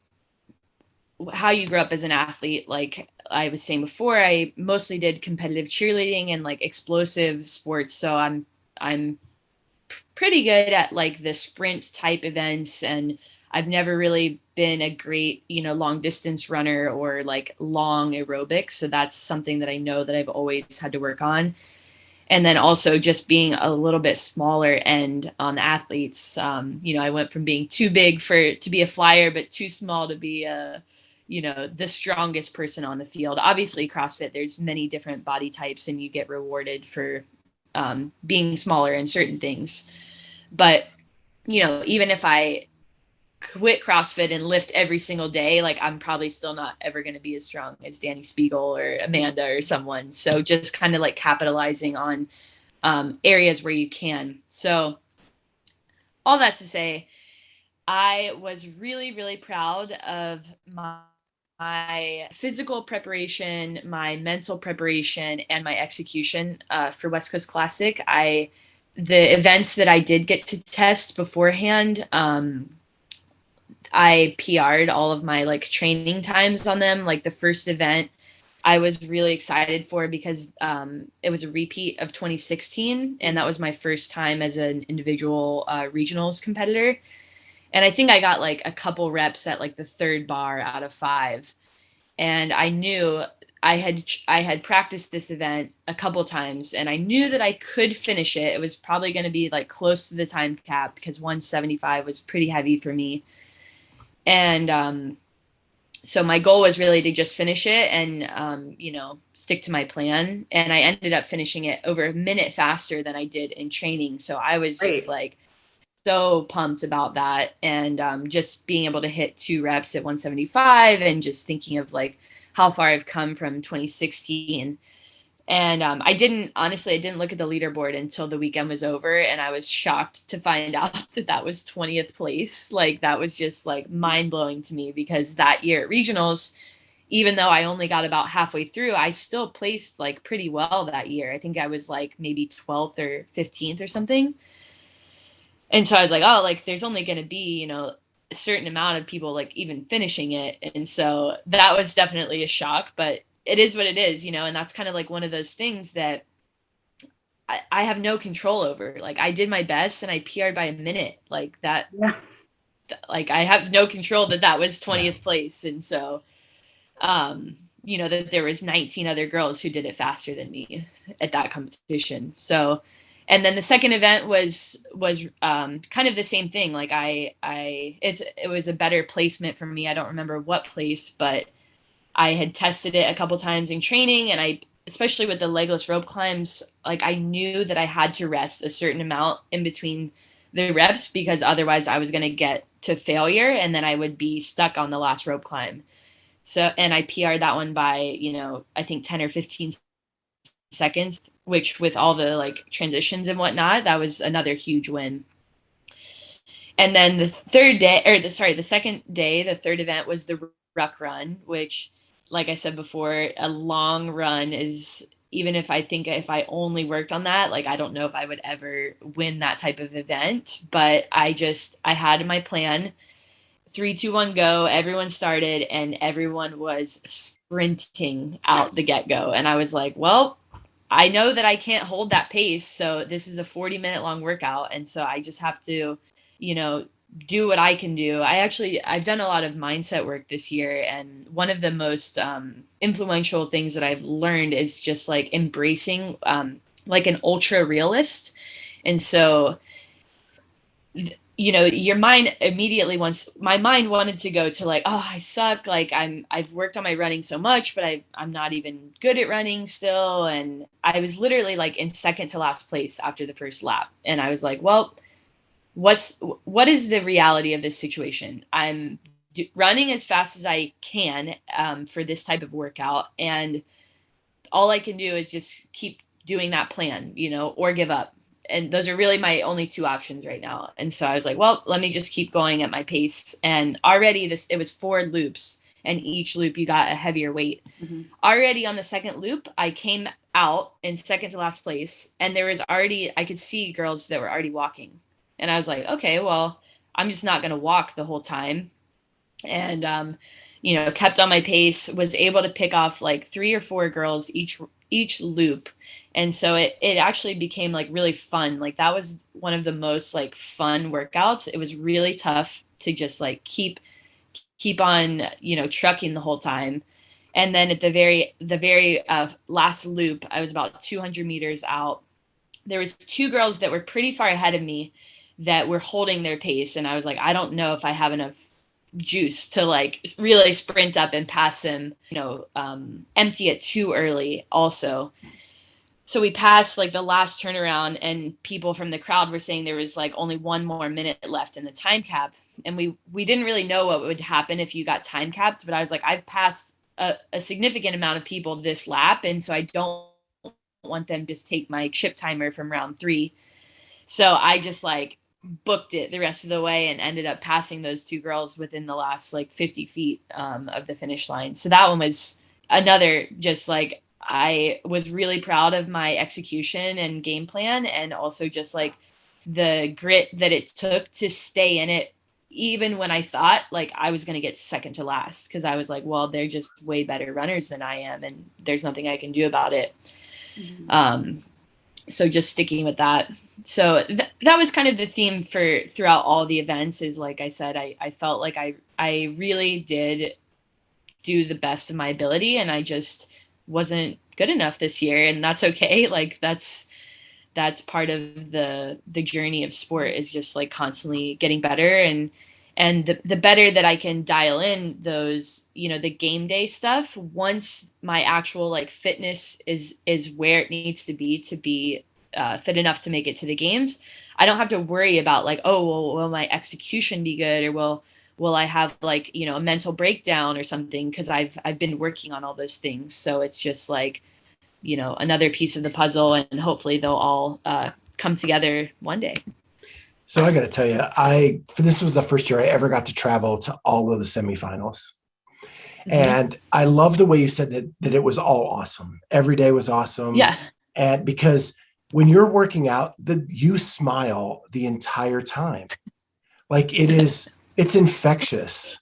how you grew up as an athlete. Like I was saying before, I mostly did competitive cheerleading and like explosive sports. So I'm pretty good at like the sprint type events, and I've never really been a great, long distance runner or like long aerobics. So that's something that I know that I've always had to work on. And then also just being a little bit smaller end on the athletes. I went from being too big to be a flyer, but too small to be the strongest person on the field. Obviously CrossFit, there's many different body types and you get rewarded for being smaller in certain things. But, even if I quit CrossFit and lift every single day, like I'm probably still not ever going to be as strong as Danny Spiegel or Amanda or someone. So just kind of like capitalizing on areas where you can. So all that to say, I was really, really proud of my physical preparation, my mental preparation, and my execution for West Coast Classic. The events that I did get to test beforehand, I PR'd all of my like training times on them. Like the first event I was really excited for because it was a repeat of 2016. And that was my first time as an individual regionals competitor. And I think I got like a couple reps at like the third bar out of 5. And I knew I had practiced this event a couple times, and I knew that I could finish it. It was probably going to be like close to the time cap because 175 was pretty heavy for me. And so my goal was really to just finish it and, stick to my plan. And I ended up finishing it over a minute faster than I did in training. So I was just like so pumped about that. And just being able to hit 2 reps at 175 and just thinking of like how far I've come from 2016. And I didn't look at the leaderboard until the weekend was over, and I was shocked to find out that was 20th place. Like that was just like mind blowing to me, because that year at regionals, even though I only got about halfway through, I still placed like pretty well that year. I think I was like maybe 12th or 15th or something. And so I was like, oh, like there's only going to be, a certain amount of people like even finishing it. And so that was definitely a shock, but it is what it is, and that's kind of like one of those things that I have no control over. Like I did my best and I PR'd by a minute like that. Yeah. Like I have no control that was 20th place. And so, that there was 19 other girls who did it faster than me at that competition. So, and then the second event was kind of the same thing. Like it was a better placement for me. I don't remember what place, but I had tested it a couple times in training, and especially with the legless rope climbs, like I knew that I had to rest a certain amount in between the reps, because otherwise I was going to get to failure and then I would be stuck on the last rope climb. So, and I PR'd that one by, I think 10 or 15 seconds, which with all the like transitions and whatnot, that was another huge win. And then the second day, the third event was the Ruck Run, which, like I said before, a long run is, even if I only worked on that, like I don't know if I would ever win that type of event. But I had in my plan, 3, 2, 1, go. Everyone started and everyone was sprinting out the get-go. And I was like, well, I know that I can't hold that pace. So this is a 40-minute long workout. And so I just have to, do what I can do. I've done a lot of mindset work this year. And one of the most influential things that I've learned is just like embracing like an ultra realist. And so, your mind immediately my mind wanted to go to like, oh, I suck. Like I've worked on my running so much, but I'm not even good at running still. And I was literally like in second to last place after the first lap. And I was like, well, what is the reality of this situation? I'm running as fast as I can for this type of workout. And all I can do is just keep doing that plan, or give up. And those are really my only 2 options right now. And so I was like, well, let me just keep going at my pace. And already it was 4 loops, and each loop you got a heavier weight. Mm-hmm. Already on the second loop, I came out in second to last place. And I could see girls that were already walking. And I was like, okay, well, I'm just not going to walk the whole time. And, kept on my pace, was able to pick off like 3 or 4 girls each loop. And so it actually became like really fun. Like that was one of the most like fun workouts. It was really tough to just like keep on, trucking the whole time. And then at the very last loop, I was about 200 meters out. There was 2 girls that were pretty far ahead of me that were holding their pace. And I was like, I don't know if I have enough juice to like really sprint up and pass them, empty it too early also. So we passed like the last turnaround, and people from the crowd were saying there was like only 1 more minute left in the time cap. And we didn't really know what would happen if you got time capped, but I was like, I've passed a significant amount of people this lap. And so I don't want them to just take my chip timer from round 3. So I just like booked it the rest of the way and ended up passing those 2 girls within the last like 50 feet of the finish line. So that one was another, just like, I was really proud of my execution and game plan, and also just like the grit that it took to stay in it even when I thought like I was going to get second to last, because I was like, well, they're just way better runners than I am, and there's nothing I can do about it. So just sticking with that. So that was kind of the theme for throughout all the events, is like I said, I felt like I really did do the best of my ability, and I just wasn't good enough this year, and that's okay. Like that's part of the journey of sport, is just like constantly getting better, and the better that I can dial in those, you know, the game day stuff, once my actual like fitness is where it needs to be fit enough to make it to the games, I don't have to worry about like, oh, well, will my execution be good, or will I have like, you know, a mental breakdown or something, because I've been working on all those things. So it's just like, you know, another piece of the puzzle, and hopefully they'll all come together one day. So I got to tell you, this was the first year I ever got to travel to all of the semifinals. And I love the way you said that it was all awesome. Every day was awesome. Yeah. And because when you're working out, you smile the entire time. Like it's infectious.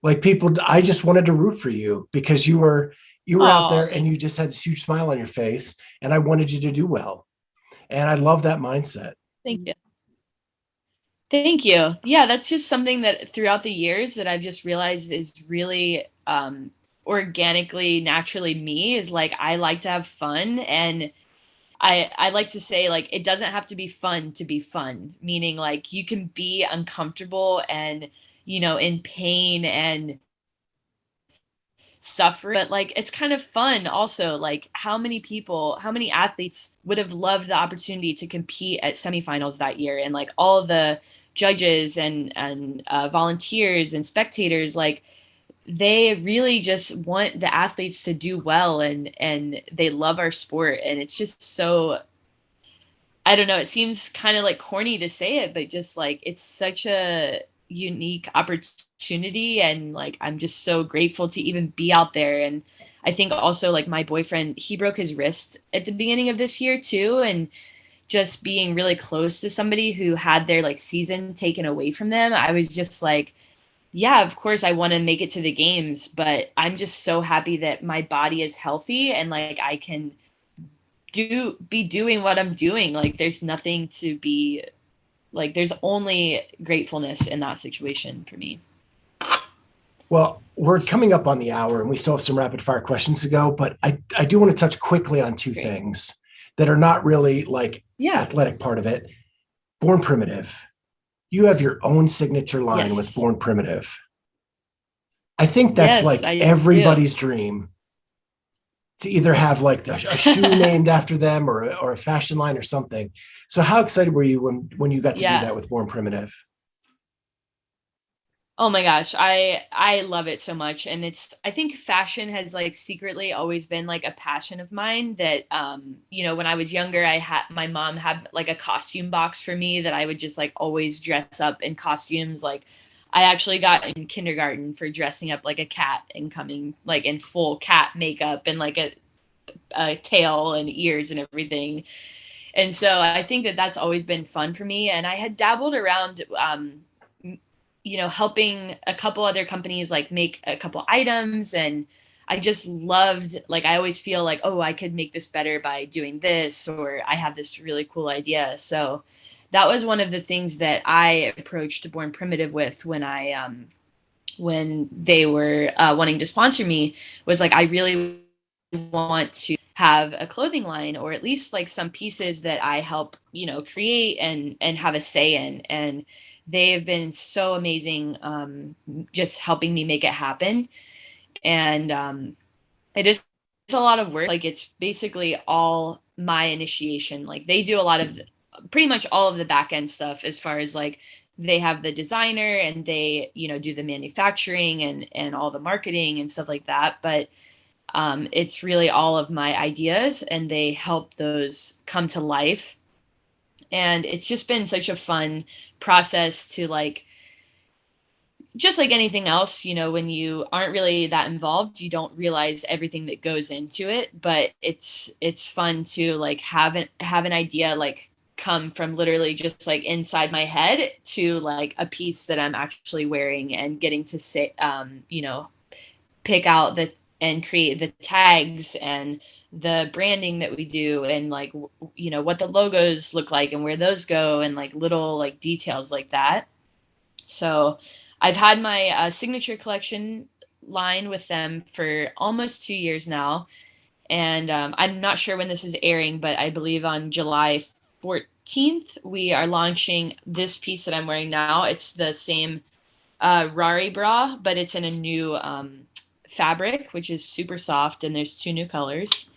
Like people, I just wanted to root for you because you were out there and you just had this huge smile on your face, and I wanted you to do well. And I love that mindset. Thank you. Thank you. Yeah, that's just something that throughout the years that I've just realized is really organically, naturally me, is like, I like to have fun. And I like to say, like, it doesn't have to be fun to be fun, meaning like you can be uncomfortable and, you know, in pain and suffer, but like it's kind of fun also. Like how many athletes would have loved the opportunity to compete at semifinals that year, and like all the judges and volunteers and spectators, like they really just want the athletes to do well, and they love our sport. And it's just so, I don't know, it seems kind of like corny to say it, but just like it's such a unique opportunity, and like I'm just so grateful to even be out there. And I think also like my boyfriend, he broke his wrist at the beginning of this year too, and just being really close to somebody who had their like season taken away from them, I was just like, yeah, of course I want to make it to the games, but I'm just so happy that my body is healthy and like I can be doing what I'm doing. Like there's nothing to be like, there's only gratefulness in that situation for me. Well, we're coming up on the hour and we still have some rapid fire questions to go, but I do want to touch quickly on two things that are not really like athletic part of it. Born Primitive. You have your own signature line with Born Primitive. I think that's like everybody's dream to either have like a shoe named after them or a fashion line or something. So how excited were you when you got to do that with Born Primitive? Oh my gosh, I love it so much. And I think fashion has like secretly always been like a passion of mine that, you know, when I was younger, my mom had like a costume box for me that I would just like always dress up in costumes. Like I actually got in kindergarten for dressing up like a cat and coming like in full cat makeup and like a tail and ears and everything. And so I think that that's always been fun for me. And I had dabbled around, you know, helping a couple other companies like make a couple items. And I just loved, like, I always feel like, oh, I could make this better by doing this, or I have this really cool idea. So that was one of the things that I approached Born Primitive with when when they were wanting to sponsor me, was like, I really want to have a clothing line, or at least like some pieces that I help, you know, create and have a say in. And they have been so amazing, just helping me make it happen. And it is a lot of work. Like it's basically all my initiation. Like they do a lot of pretty much all of the back end stuff, as far as like they have the designer and they, you know, do the manufacturing and all the marketing and stuff like that. But it's really all of my ideas, and they help those come to life. And it's just been such a fun process to like, just like anything else, you know, when you aren't really that involved, you don't realize everything that goes into it. But it's fun to like have an idea, like come from literally just like inside my head to like a piece that I'm actually wearing, and getting to say, pick out and create the tags and the branding that we do, and like, what the logos look like and where those go, and like little like details like that. So I've had my signature collection line with them for almost 2 years now. And I'm not sure when this is airing, but I believe on July 14th, we are launching this piece that I'm wearing now. It's the same Rari bra, but it's in a new fabric, which is super soft, and there's 2 new colors.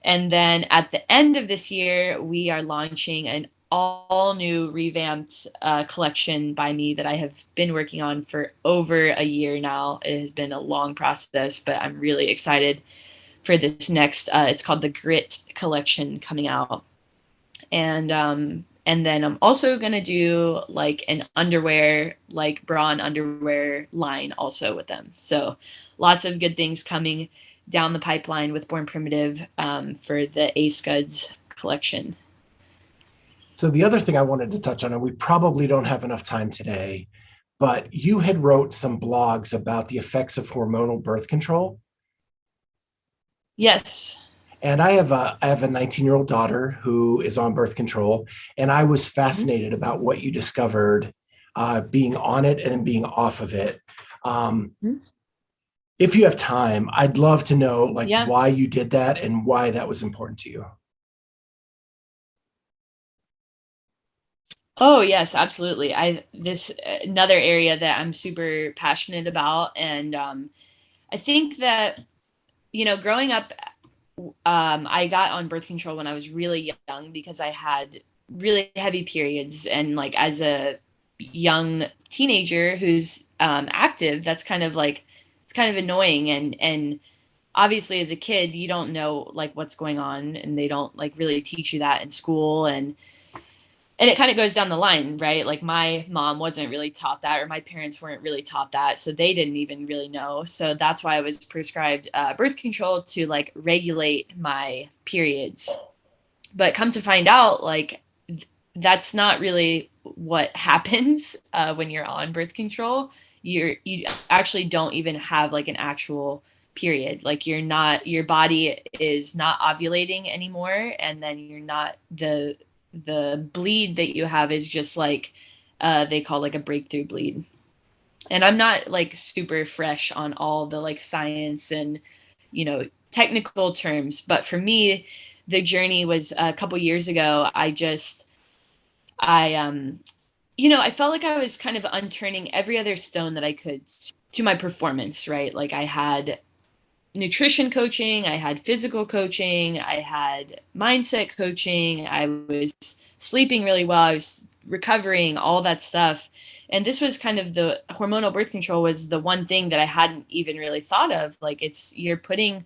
And then at the end of this year, we are launching an all new revamped collection by me that I have been working on for over a year now. It has been a long process, but I'm really excited for this next. It's called the Grit collection coming out. And then I'm also going to do like an underwear, like bra and underwear line also with them. So lots of good things coming down the pipeline with Born Primitive for the Scudds collection. So the other thing I wanted to touch on, and we probably don't have enough time today, but you had wrote some blogs about the effects of hormonal birth control. Yes. And I have a 19-year-old daughter who is on birth control, and I was fascinated about what you discovered being on it and being off of it. If you have time, I'd love to know why you did that and why that was important to you. Oh yes, absolutely. This another area that I'm super passionate about, and I think that growing up, I got on birth control when I was really young because I had really heavy periods, and like as a young teenager who's active, that's kind of like, it's kind of annoying, and obviously as a kid you don't know like what's going on, and they don't like really teach you that in school, and it kind of goes down the line, right? Like my mom wasn't really taught that, or my parents weren't really taught that, so they didn't even really know. So that's why I was prescribed birth control to like regulate my periods. But come to find out, like that's not really what happens when you're on birth control. You actually don't even have like an actual period. Like your body is not ovulating anymore, and then you're not the bleed that you have is just like they call like a breakthrough bleed. And I'm not like super fresh on all the like science and technical terms, but for me the journey was a couple years ago. I felt like I was kind of unturning every other stone that I could to my performance, right? Like I had nutrition coaching, I had physical coaching, I had mindset coaching, I was sleeping really well, I was recovering, all that stuff. And this was kind of the hormonal birth control was the one thing that I hadn't even really thought of. Like you're putting,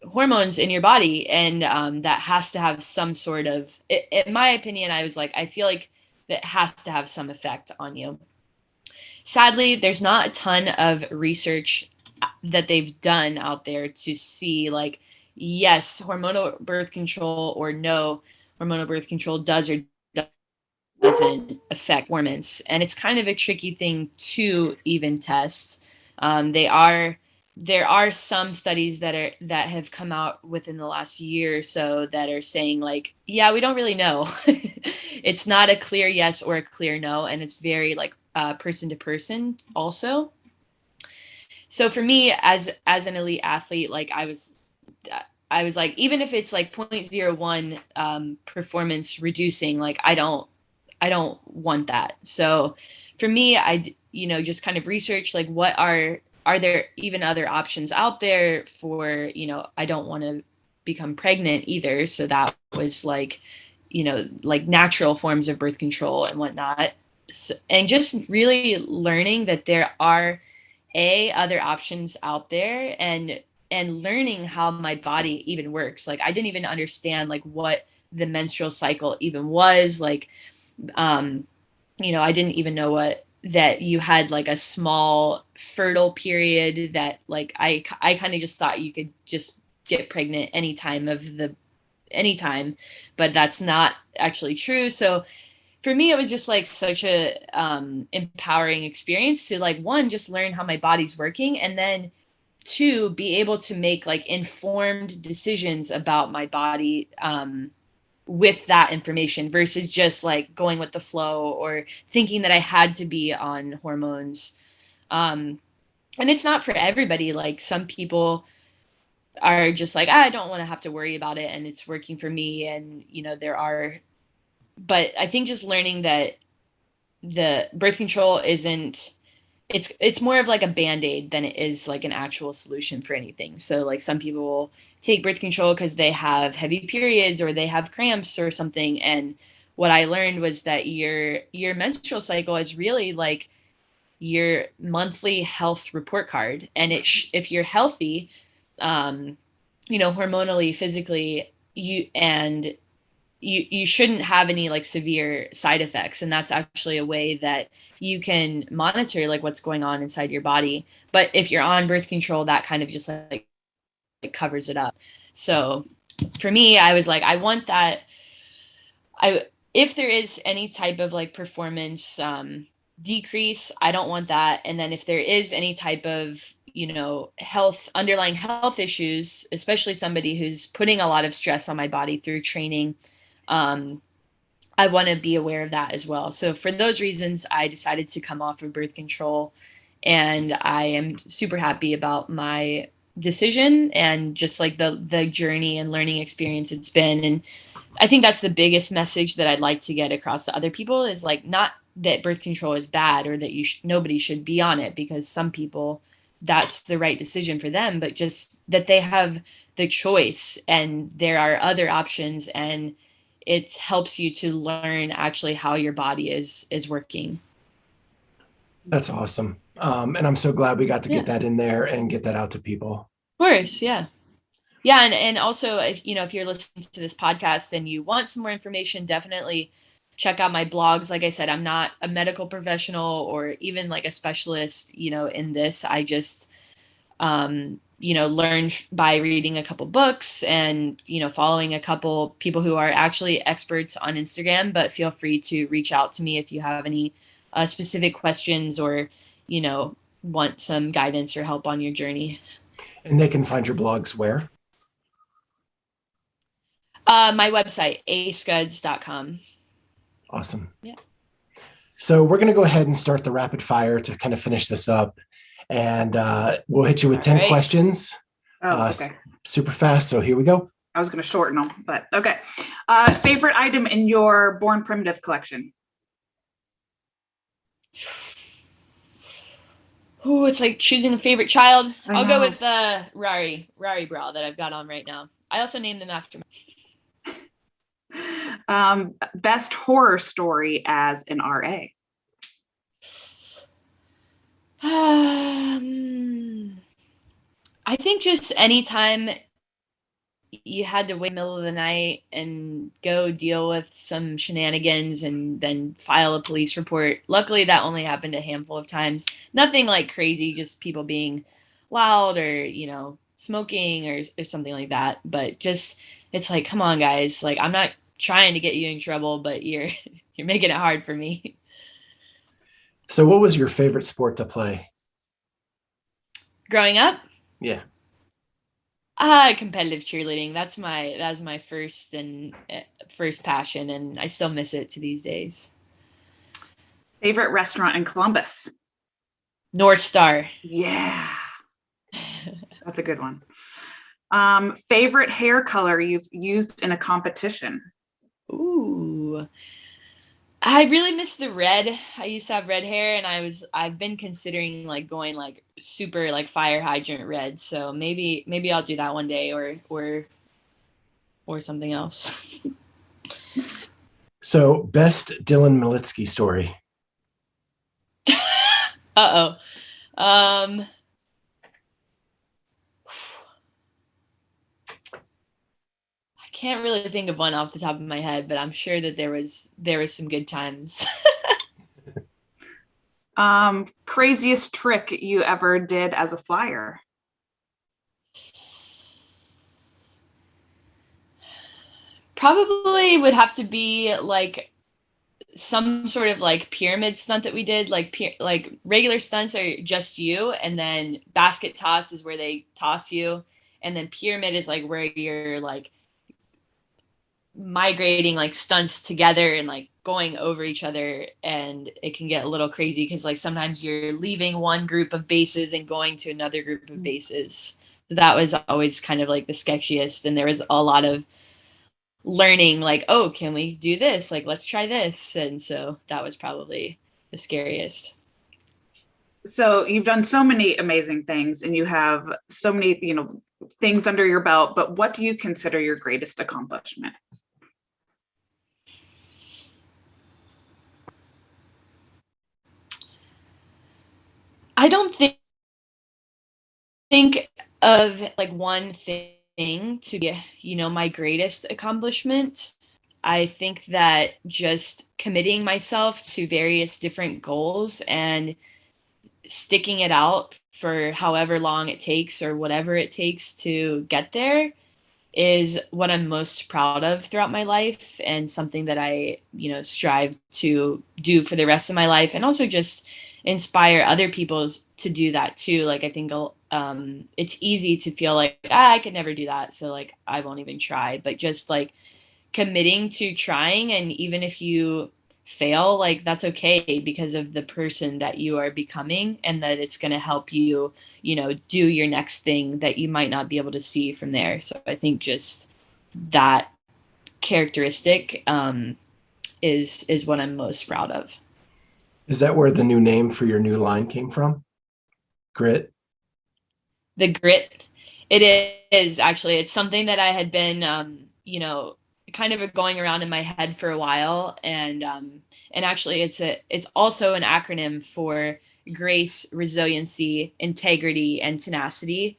hormones in your body, and that has to have some sort of, in my opinion, I was like, I feel like that has to have some effect on you. Sadly, there's not a ton of research that they've done out there to see like, yes, hormonal birth control or no, hormonal birth control does or doesn't affect performance. And it's kind of a tricky thing to even test. There are some studies that have come out within the last year or so that are saying like, yeah, we don't really know. It's not a clear yes or a clear no. And it's very like person to person also. So for me as an elite athlete, like I was like, even if it's like 0.01 performance reducing, like I don't want that. So for me, I just kind of research like what are there even other options out there for, I don't want to become pregnant either. So that was like, like natural forms of birth control and whatnot. So, and just really learning that there are other options out there, and learning how my body even works. Like I didn't even understand like what the menstrual cycle even was. Like, I didn't even know that you had like a small fertile period, that like I kind of just thought you could just get pregnant any time of the anytime, but that's not actually true. So for me, it was just like such a empowering experience to like, one, just learn how my body's working, and then two, be able to make like informed decisions about my body with that information versus just like going with the flow or thinking that I had to be on hormones. And it's not for everybody. Like some people are just like, I don't want to have to worry about it, and it's working for me. And, you know, but I think just learning that the birth control it's more of like a band-aid than it is like an actual solution for anything. So like some people will take birth control because they have heavy periods or they have cramps or something. And what I learned was that your menstrual cycle is really like your monthly health report card. And if you're healthy, hormonally, physically, you shouldn't have any like severe side effects. And that's actually a way that you can monitor like what's going on inside your body. But if you're on birth control, that kind of just like it covers it up. So for me, I was like, I want that. If there is any type of like performance decrease, I don't want that. And then if there is any type of underlying health issues, especially somebody who's putting a lot of stress on my body through training, I want to be aware of that as well. So for those reasons, I decided to come off of birth control, and I am super happy about my decision and just like the journey and learning experience it's been. And I think that's the biggest message that I'd like to get across to other people is like, not that birth control is bad or that nobody should be on it, because some people, that's the right decision for them, but just that they have the choice and there are other options, and it helps you to learn actually how your body is working. That's awesome. And I'm so glad we got to get that in there and get that out to people. Of course. Yeah. Yeah. And also, if you're listening to this podcast and you want some more information, definitely check out my blogs. Like I said, I'm not a medical professional or even like a specialist, in this. I just, learned by reading a couple books and, following a couple people who are actually experts on Instagram. But feel free to reach out to me if you have any specific questions or, want some guidance or help on your journey. And they can find your blogs where? My website, ascudds.com. Awesome. Yeah. So we're going to go ahead and start the rapid fire to kind of finish this up. And we'll hit you with 10 questions. Oh, okay. Super fast. So here we go. I was going to shorten them, but okay. Favorite item in your Born Primitive collection? Oh, it's like choosing a favorite child. I'll go with Rari Bra that I've got on right now. I also named them after me. Best horror story as an RA? I think just anytime you had to wait in the middle of the night and go deal with some shenanigans and then file a police report. Luckily, that only happened a handful of times. Nothing like crazy, just people being loud or, smoking or something like that. But just, it's like, come on, guys. Like, I'm not trying to get you in trouble, but you're making it hard for me. So what was your favorite sport to play? Growing up? Yeah. Competitive cheerleading. That was my first passion, and I still miss it to these days. Favorite restaurant in Columbus? North Star. Yeah. That's a good one. Favorite hair color you've used in a competition? Ooh. I really miss the red. I used to have red hair, and I've been considering like going like super like fire hydrant red. So maybe I'll do that one day or something else. So best Dylan Militsky story. Uh-oh. Can't really think of one off the top of my head, but I'm sure that there was some good times. Craziest trick you ever did as a flyer? Probably would have to be like some sort of like pyramid stunt that we did. Like regular stunts are just you, and then basket toss is where they toss you, and then pyramid is like where you're like migrating like stunts together and like going over each other, and it can get a little crazy because like sometimes you're leaving one group of bases and going to another group of bases. So that was always kind of like the sketchiest, and there was a lot of learning like, oh, can we do this, like let's try this, and so that was probably the scariest. So you've done so many amazing things and you have so many, things under your belt, but what do you consider your greatest accomplishment? I don't think of like one thing to be, my greatest accomplishment. I think that just committing myself to various different goals and sticking it out for however long it takes or whatever it takes to get there is what I'm most proud of throughout my life, and something that I, strive to do for the rest of my life, and also just inspire other people to do that too. Like, I think it's easy to feel like, I could never do that, so like I won't even try. But just like committing to trying, and even if you fail, like that's okay, because of the person that you are becoming, and that it's going to help you, do your next thing that you might not be able to see from there. So I think just that characteristic is what I'm most proud of. Is that where the new name for your new line came from? Grit? The grit. It is actually, it's something that I had been, kind of going around in my head for a while. And actually it's also an acronym for grace, resiliency, integrity, and tenacity.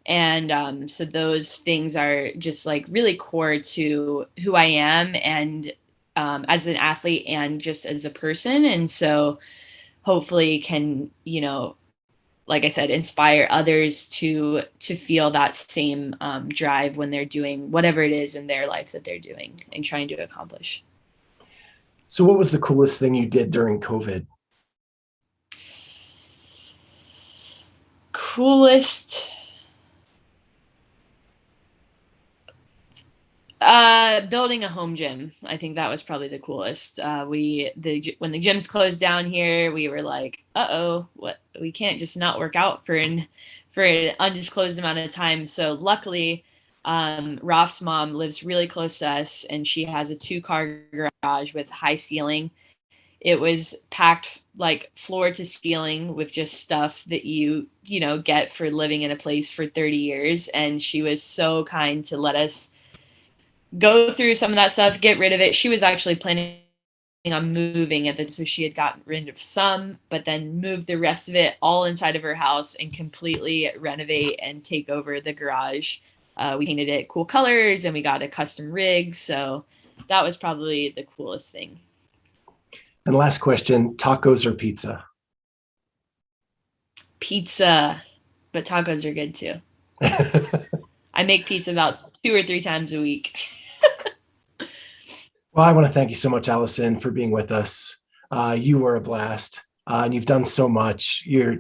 And so those things are just like really core to who I am, and as an athlete and just as a person. And so hopefully can, like I said, inspire others to feel that same drive when they're doing whatever it is in their life that they're doing and trying to accomplish. So what was the coolest thing you did during COVID? Coolest. Building a home gym. I think that was probably the coolest. When the gyms closed down here, we were like, what? We can't just not work out for an undisclosed amount of time. So luckily, Raf's mom lives really close to us, and she has a 2-car garage with high ceiling. It was packed like floor to ceiling with just stuff that you get for living in a place for 30 years. And she was so kind to let us go through some of that stuff, get rid of it. She was actually planning on moving at so she had gotten rid of some, but then moved the rest of it all inside of her house and completely renovate and take over the garage. We painted it cool colors, and we got a custom rig. So that was probably the coolest thing. And last question, tacos or pizza? Pizza, but tacos are good too. I make pizza about 2 or 3 times a week. Well, I want to thank you so much, Alison, for being with us. You were a blast, and you've done so much. You're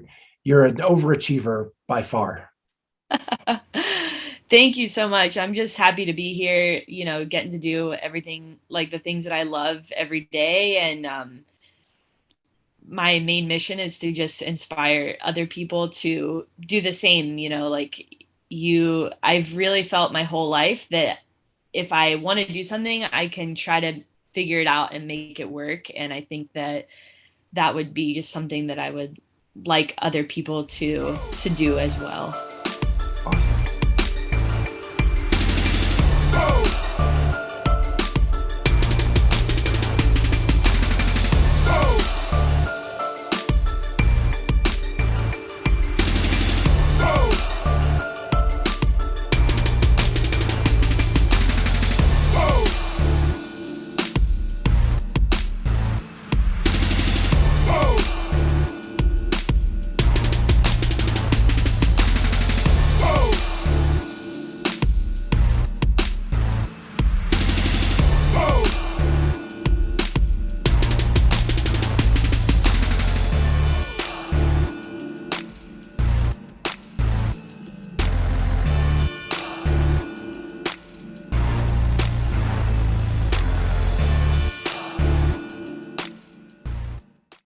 an overachiever by far. Thank you so much. I'm just happy to be here, getting to do everything, like the things that I love every day. And my main mission is to just inspire other people to do the same. I've really felt my whole life that if I want to do something, I can try to figure it out and make it work. And I think that would be just something that I would like other people to do as well. Awesome.